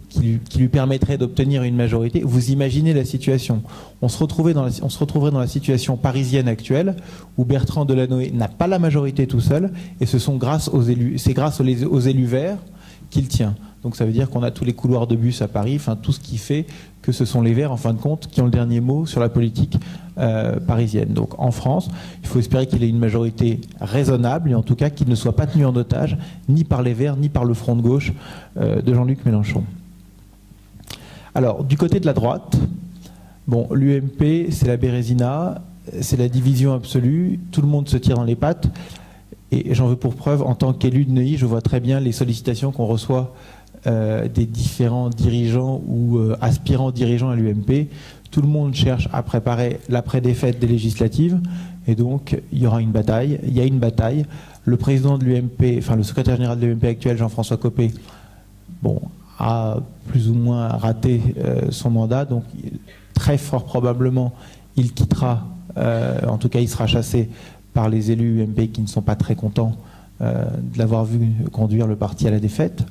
Speaker 3: qui lui permettrait d'obtenir une majorité, vous imaginez la situation. On se retrouverait dans la situation parisienne actuelle, où Bertrand Delanoë n'a pas la majorité tout seul, et c'est grâce aux élus Verts qu'il tient. Donc ça veut dire qu'on a tous les couloirs de bus à Paris, enfin tout ce qui fait que ce sont les Verts, en fin de compte, qui ont le dernier mot sur la politique parisienne. Donc en France, il faut espérer qu'il ait une majorité raisonnable, et en tout cas qu'il ne soit pas tenu en otage, ni par les Verts, ni par le front de gauche de Jean-Luc Mélenchon. Alors, du côté de la droite, bon, l'UMP, c'est la Bérésina, c'est la division absolue, tout le monde se tire dans les pattes, et j'en veux pour preuve, en tant qu'élu de Neuilly, je vois très bien les sollicitations qu'on reçoit des différents dirigeants ou aspirants dirigeants à l'UMP. Tout le monde cherche à préparer l'après-défaite des législatives, et donc il y aura une bataille. Il y a une bataille. Le président de l'UMP, enfin le secrétaire général de l'UMP actuel, Jean-François Copé, bon, a plus ou moins raté son mandat, donc très fort probablement il quittera, en tout cas il sera chassé par les élus UMP qui ne sont pas très contents de l'avoir vu conduire le parti à la défaite.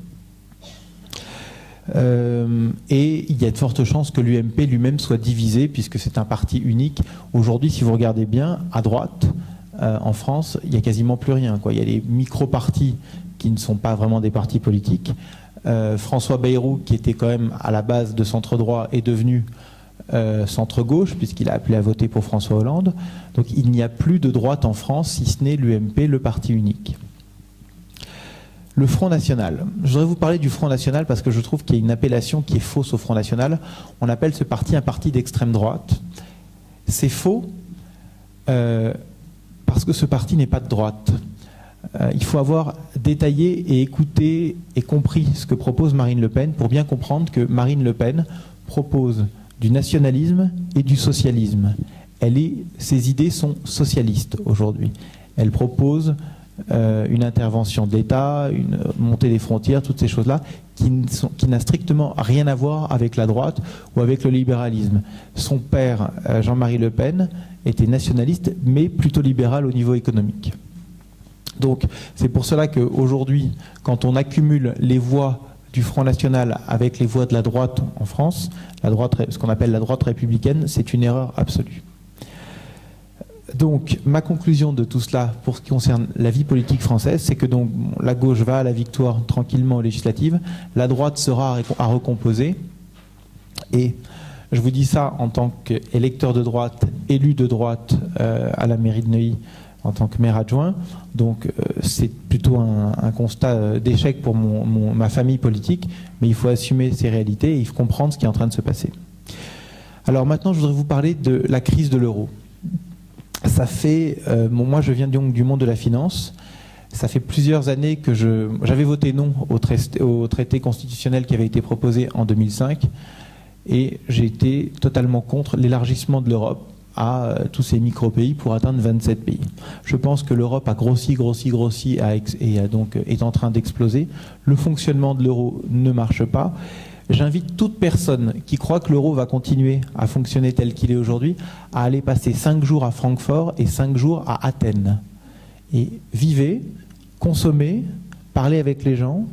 Speaker 3: Et il y a de fortes chances que l'UMP lui-même soit divisé, puisque c'est un parti unique. Aujourd'hui, si vous regardez bien, à droite, en France, il n'y a quasiment plus rien, quoi. Il y a les micro-partis qui ne sont pas vraiment des partis politiques. François Bayrou, qui était quand même à la base de centre-droit, est devenu centre-gauche, puisqu'il a appelé à voter pour François Hollande. Donc il n'y a plus de droite en France, si ce n'est l'UMP, le parti unique. Le Front National. Je voudrais vous parler du Front National parce que je trouve qu'il y a une appellation qui est fausse au Front National. On appelle ce parti un parti d'extrême droite. C'est faux parce que ce parti n'est pas de droite. Il faut avoir détaillé et écouté et compris ce que propose Marine Le Pen pour bien comprendre que Marine Le Pen propose du nationalisme et du socialisme. Ses idées sont socialistes aujourd'hui. Elle propose une intervention de l'État, une montée des frontières, toutes ces choses-là, qui n'a strictement rien à voir avec la droite ou avec le libéralisme. Son père, Jean-Marie Le Pen, était nationaliste, mais plutôt libéral au niveau économique. Donc c'est pour cela qu'aujourd'hui, quand on accumule les voix du Front National avec les voix de la droite en France, ce qu'on appelle la droite républicaine, c'est une erreur absolue. Donc, ma conclusion de tout cela, pour ce qui concerne la vie politique française, c'est que donc la gauche va à la victoire tranquillement aux législatives, la droite sera à recomposer, et je vous dis ça en tant qu'électeur de droite, élu de droite à la mairie de Neuilly, en tant que maire adjoint, donc c'est plutôt un constat d'échec pour ma famille politique, mais il faut assumer ces réalités et il faut comprendre ce qui est en train de se passer. Alors maintenant, je voudrais vous parler de la crise de l'euro. Ça fait, moi je viens donc du monde de la finance, ça fait plusieurs années que j'avais voté non au traité constitutionnel qui avait été proposé en 2005 et j'ai été totalement contre l'élargissement de l'Europe à tous ces micro-pays pour atteindre 27 pays. Je pense que l'Europe a grossi et donc est en train d'exploser. Le fonctionnement de l'euro ne marche pas. J'invite toute personne qui croit que l'euro va continuer à fonctionner tel qu'il est aujourd'hui à aller passer 5 jours à Francfort et 5 jours à Athènes. Et vivez, consommez, parlez avec les gens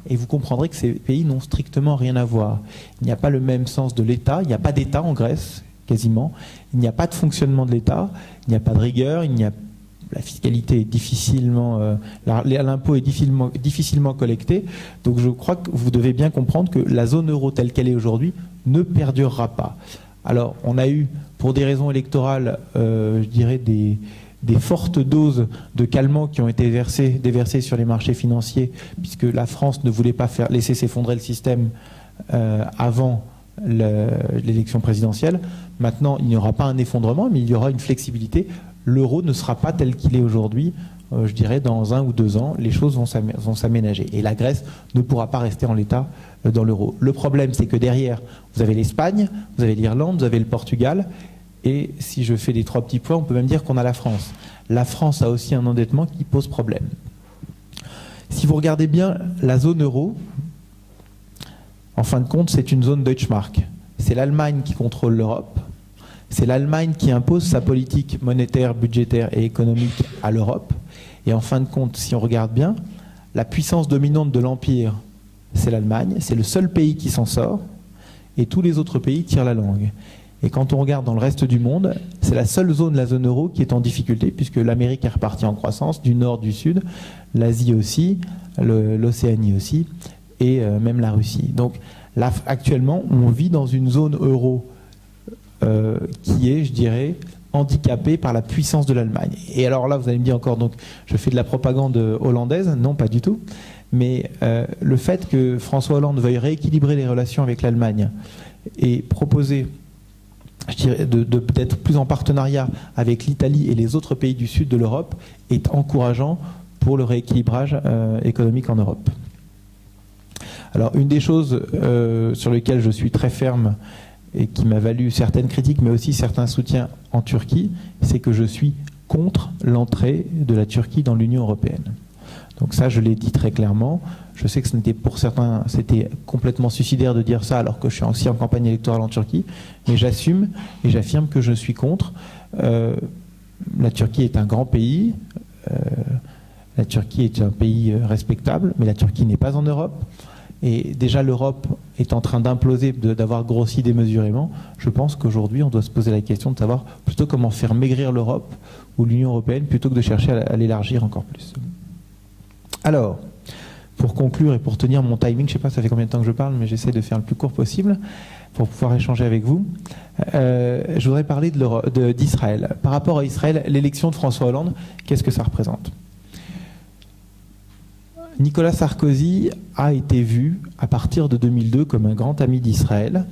Speaker 3: et vous comprendrez que ces pays n'ont strictement rien à voir. Il n'y a pas le même sens de l'État, il n'y a pas d'État en Grèce, quasiment. Il n'y a pas de fonctionnement de l'État, il n'y a pas de rigueur, la fiscalité est difficilement, l'impôt est difficilement collecté. Donc je crois que vous devez bien comprendre que la zone euro telle qu'elle est aujourd'hui ne perdurera pas. Alors on a eu, pour des raisons électorales, je dirais des fortes doses de calmants qui ont été déversées sur les marchés financiers, puisque la France ne voulait pas laisser s'effondrer le système avant l'élection présidentielle. Maintenant, il n'y aura pas un effondrement, mais il y aura une flexibilité. L'euro ne sera pas tel qu'il est aujourd'hui, je dirais dans 1 ou 2 ans, les choses vont s'aménager. Et la Grèce ne pourra pas rester en l'état dans l'euro. Le problème, c'est que derrière, vous avez l'Espagne, vous avez l'Irlande, vous avez le Portugal, et si je fais les 3 petits points, on peut même dire qu'on a la France. La France a aussi un endettement qui pose problème. Si vous regardez bien la zone euro, en fin de compte, c'est une zone Deutschmark. C'est l'Allemagne qui contrôle l'Europe. C'est l'Allemagne qui impose sa politique monétaire, budgétaire et économique à l'Europe. Et en fin de compte, si on regarde bien, la puissance dominante de l'Empire, c'est l'Allemagne. C'est le seul pays qui s'en sort. Et tous les autres pays tirent la langue. Et quand on regarde dans le reste du monde, c'est la seule zone, la zone euro, qui est en difficulté, puisque l'Amérique est repartie en croissance, du nord, du sud, l'Asie aussi, l'Océanie aussi, et même la Russie. Donc là, actuellement, on vit dans une zone euro qui est, je dirais, handicapée par la puissance de l'Allemagne. Et alors là, vous allez me dire encore, donc, je fais de la propagande hollandaise. Non, pas du tout. Mais le fait que François Hollande veuille rééquilibrer les relations avec l'Allemagne et proposer, je dirais, d'être plus en partenariat avec l'Italie et les autres pays du sud de l'Europe est encourageant pour le rééquilibrage économique en Europe. Alors, une des choses sur lesquelles je suis très ferme et qui m'a valu certaines critiques, mais aussi certains soutiens en Turquie, c'est que je suis contre l'entrée de la Turquie dans l'Union européenne. Donc ça, je l'ai dit très clairement. Je sais que pour certains, c'était complètement suicidaire de dire ça, alors que je suis aussi en campagne électorale en Turquie, mais j'assume et j'affirme que je suis contre. La Turquie est un grand pays, la Turquie est un pays respectable, mais la Turquie n'est pas en Europe. Et déjà l'Europe est en train d'imploser, d'avoir grossi démesurément. Je pense qu'aujourd'hui, on doit se poser la question de savoir plutôt comment faire maigrir l'Europe ou l'Union européenne plutôt que de chercher à l'élargir encore plus. Alors, pour conclure et pour tenir mon timing, je ne sais pas ça fait combien de temps que je parle, mais j'essaie de faire le plus court possible pour pouvoir échanger avec vous. Je voudrais parler d'Israël. Par rapport à Israël, l'élection de François Hollande, qu'est-ce que ça représente ? Nicolas Sarkozy a été vu à partir de 2002 comme un grand ami d'Israël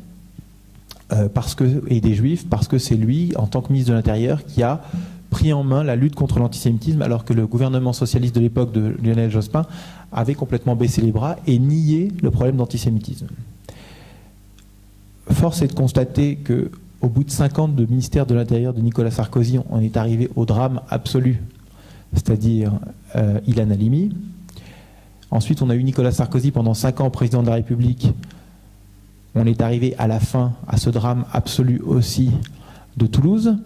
Speaker 3: et des Juifs, parce que c'est lui, en tant que ministre de l'Intérieur, qui a pris en main la lutte contre l'antisémitisme, alors que le gouvernement socialiste de l'époque de Lionel Jospin avait complètement baissé les bras et nié le problème d'antisémitisme. Force est de constater qu'au bout de 5 ans de ministère de l'Intérieur de Nicolas Sarkozy, on est arrivé au drame absolu, c'est-à-dire Ilan Halimi. Ensuite, on a eu Nicolas Sarkozy pendant 5 ans président de la République. On est arrivé à la fin à ce drame absolu aussi de Toulouse.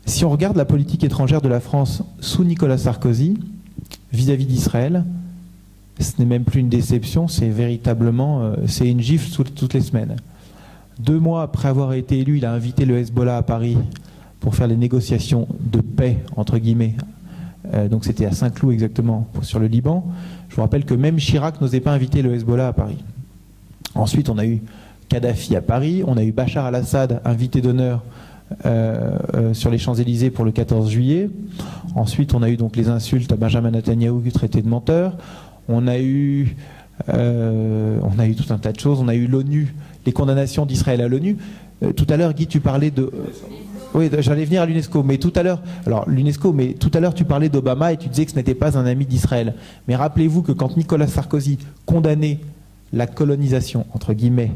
Speaker 3: Si on regarde la politique étrangère de la France sous Nicolas Sarkozy, vis-à-vis d'Israël, ce n'est même plus une déception, c'est véritablement c'est une gifle toutes les semaines. 2 mois après avoir été élu, il a invité le Hezbollah à Paris pour faire les négociations de paix, entre guillemets. Donc c'était à Saint-Cloud exactement, sur le Liban. Je vous rappelle que même Chirac n'osait pas inviter le Hezbollah à Paris. Ensuite, on a eu Kadhafi à Paris, on a eu Bachar al-Assad, invité d'honneur sur les Champs-Élysées pour le 14 juillet. Ensuite, on a eu donc les insultes à Benjamin Netanyahou, traité de menteur. On a eu tout un tas de choses. On a eu l'ONU, les condamnations d'Israël à l'ONU. Tout à l'heure, Guy, tu parlais de... Oui, j'allais venir à l'UNESCO, mais tout à l'heure, tu parlais d'Obama et tu disais que ce n'était pas un ami d'Israël. Mais rappelez-vous que quand Nicolas Sarkozy condamnait la colonisation, entre guillemets,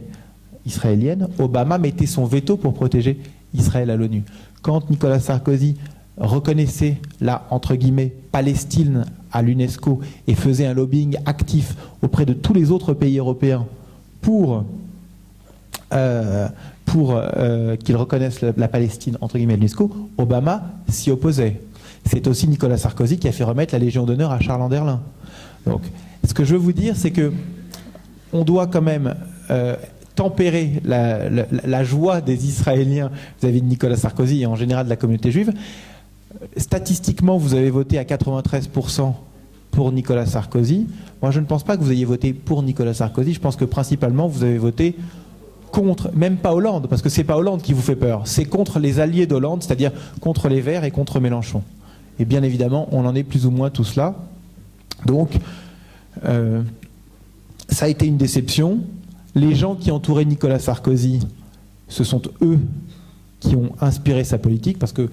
Speaker 3: israélienne, Obama mettait son veto pour protéger Israël à l'ONU. Quand Nicolas Sarkozy reconnaissait la, entre guillemets, Palestine à l'UNESCO et faisait un lobbying actif auprès de tous les autres pays européens pour qu'ils reconnaissent la Palestine, entre guillemets, à l'UNESCO, Obama s'y opposait. C'est aussi Nicolas Sarkozy qui a fait remettre la Légion d'honneur à Charles Anderlin. Donc, ce que je veux vous dire, c'est que on doit quand même tempérer la joie des Israéliens vis-à-vis de Nicolas Sarkozy et en général de la communauté juive. Statistiquement, vous avez voté à 93% pour Nicolas Sarkozy. Moi, je ne pense pas que vous ayez voté pour Nicolas Sarkozy. Je pense que principalement, vous avez voté contre, même pas Hollande, parce que c'est pas Hollande qui vous fait peur. C'est contre les alliés d'Hollande, c'est-à-dire contre les Verts et contre Mélenchon. Et bien évidemment, on en est plus ou moins tous là. Donc, ça a été une déception. Les gens qui entouraient Nicolas Sarkozy, ce sont eux qui ont inspiré sa politique, parce que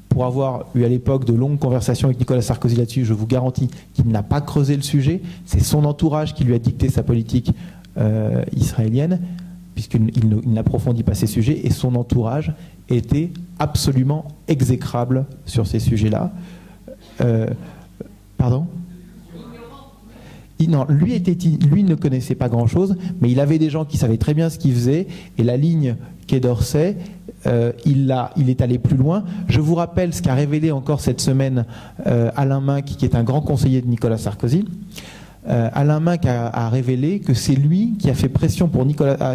Speaker 3: pour avoir eu à l'époque de longues conversations avec Nicolas Sarkozy là-dessus, je vous garantis qu'il n'a pas creusé le sujet. C'est son entourage qui lui a dicté sa politique israélienne, puisqu'il n'approfondit pas ces sujets, et son entourage était absolument exécrable sur ces sujets-là. Pardon ? Non, lui ne connaissait pas grand-chose, mais il avait des gens qui savaient très bien ce qu'ils faisaient, et la ligne Quai d'Orsay, il est allé plus loin. Je vous rappelle ce qu'a révélé encore cette semaine Alain Minc, qui est un grand conseiller de Nicolas Sarkozy. Alain Minc a révélé que c'est lui qui a fait pression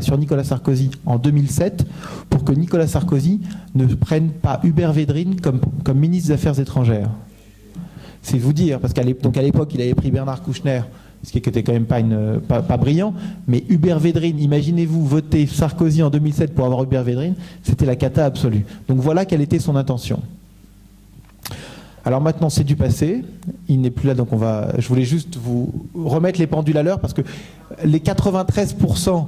Speaker 3: sur Nicolas Sarkozy en 2007 pour que Nicolas Sarkozy ne prenne pas Hubert Védrine comme ministre des Affaires étrangères. C'est vous dire, parce qu'à l'époque, il avait pris Bernard Kouchner, ce qui était quand même pas brillant, mais Hubert Védrine, imaginez-vous voter Sarkozy en 2007 pour avoir Hubert Védrine, c'était la cata absolue. Donc voilà quelle était son intention. Alors maintenant, c'est du passé, il n'est plus là, donc je voulais juste vous remettre les pendules à l'heure, parce que les 93%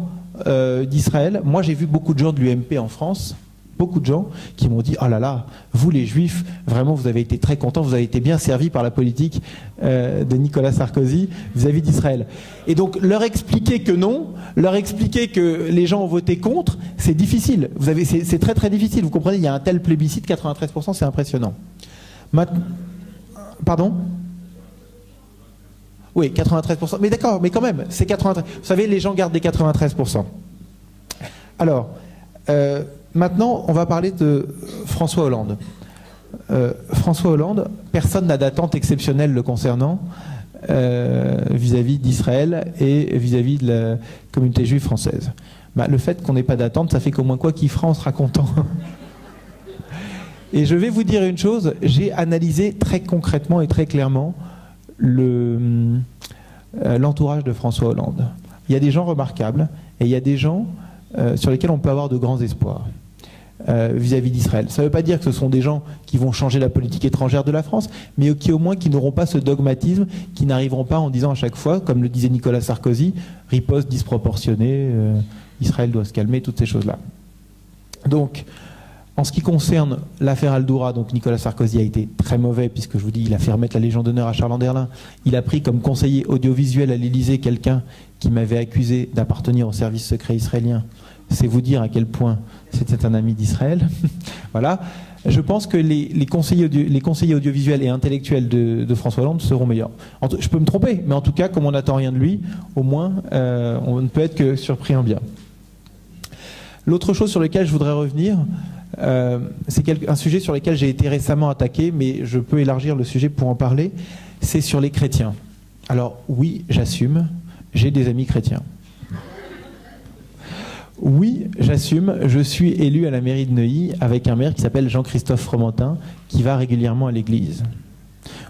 Speaker 3: d'Israël, moi j'ai vu beaucoup de gens de l'UMP en France, beaucoup de gens qui m'ont dit « Oh là là, vous les Juifs, vraiment vous avez été très contents, vous avez été bien servis par la politique de Nicolas Sarkozy vis-à-vis d'Israël. » Et donc leur expliquer que non, leur expliquer que les gens ont voté contre, c'est difficile. C'est très très difficile. Vous comprenez, il y a un tel plébiscite, 93%, c'est impressionnant. Pardon ? Oui, 93%. Mais d'accord, mais quand même, c'est 93%. Vous savez, les gens gardent des 93%. Alors, maintenant, on va parler de François Hollande. François Hollande, personne n'a d'attente exceptionnelle le concernant vis-à-vis d'Israël et vis-à-vis de la communauté juive française. Le fait qu'on n'ait pas d'attente, ça fait qu'au moins quoi qu'il fera, on sera content. Et je vais vous dire une chose, j'ai analysé très concrètement et très clairement l'entourage de François Hollande. Il y a des gens remarquables et il y a des gens sur lesquels on peut avoir de grands espoirs vis-à-vis d'Israël. Ça ne veut pas dire que ce sont des gens qui vont changer la politique étrangère de la France, mais qui au moins qui n'auront pas ce dogmatisme, qui n'arriveront pas en disant à chaque fois, comme le disait Nicolas Sarkozy, riposte disproportionnée, Israël doit se calmer, toutes ces choses-là. Donc, en ce qui concerne l'affaire Al-Doura, donc Nicolas Sarkozy a été très mauvais, puisque je vous dis, il a fait remettre la Légion d'honneur à Charles Anderlin. Il a pris comme conseiller audiovisuel à l'Élysée quelqu'un qui m'avait accusé d'appartenir au service secret israélien. C'est vous dire à quel point c'était un ami d'Israël. Voilà. Je pense que les conseillers audiovisuels et intellectuels de François Hollande seront meilleurs. Je peux me tromper, mais en tout cas, comme on n'attend rien de lui, au moins, on ne peut être que surpris en bien. L'autre chose sur laquelle je voudrais revenir, c'est un sujet sur lequel j'ai été récemment attaqué, mais je peux élargir le sujet pour en parler, c'est sur les chrétiens. Alors oui, j'assume, j'ai des amis chrétiens. Oui, j'assume, je suis élu à la mairie de Neuilly avec un maire qui s'appelle Jean-Christophe Fromentin, qui va régulièrement à l'église.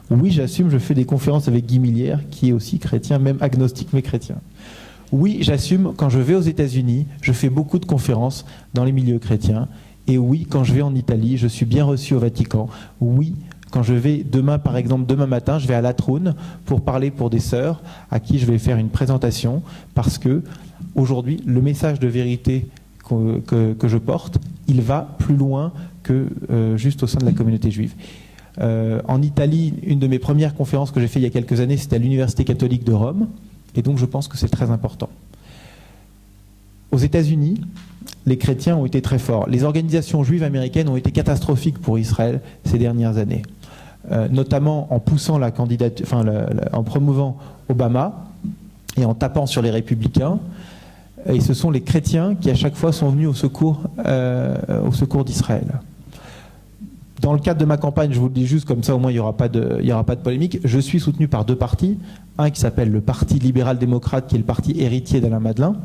Speaker 3: Oui, j'assume, je fais des conférences avec Guy Millière, qui est aussi chrétien, même agnostique mais chrétien. Oui, j'assume, quand je vais aux États-Unis, je fais beaucoup de conférences dans les milieux chrétiens. Et oui, quand je vais en Italie, je suis bien reçu au Vatican. Oui, quand je vais demain, par exemple, demain matin, je vais à Latroun pour parler pour des sœurs à qui je vais faire une présentation, parce que aujourd'hui, le message de vérité que je porte, il va plus loin que juste au sein de la communauté juive. En Italie, une de mes premières conférences que j'ai fait il y a quelques années, c'était à l'Université catholique de Rome, et donc je pense que c'est très important. Aux États-Unis, les chrétiens ont été très forts. Les organisations juives américaines ont été catastrophiques pour Israël ces dernières années, notamment en poussant la candidature, en promouvant Obama et en tapant sur les républicains. Et ce sont les chrétiens qui à chaque fois sont venus au secours d'Israël. Dans le cadre de ma campagne, je vous le dis juste comme ça, au moins il n'y aura pas de polémique, je suis soutenu par deux partis. Un qui s'appelle le Parti libéral-démocrate, qui est le parti héritier d'Alain Madelin.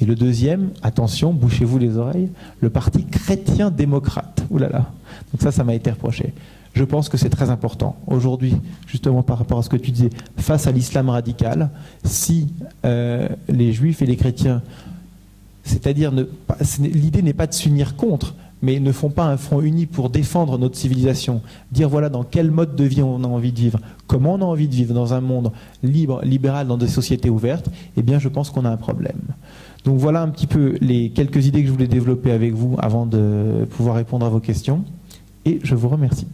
Speaker 3: Et le deuxième, attention, bouchez-vous les oreilles, le Parti chrétien-démocrate. Ouh là là. Donc ça m'a été reproché. Je pense que c'est très important. Aujourd'hui, justement par rapport à ce que tu disais, face à l'islam radical, si les juifs et les chrétiens, c'est-à-dire, l'idée n'est pas de s'unir contre, mais ne font pas un front uni pour défendre notre civilisation, dire voilà dans quel mode de vie on a envie de vivre, comment on a envie de vivre dans un monde libre, libéral, dans des sociétés ouvertes, eh bien je pense qu'on a un problème. Donc voilà un petit peu les quelques idées que je voulais développer avec vous avant de pouvoir répondre à vos questions, et je vous remercie.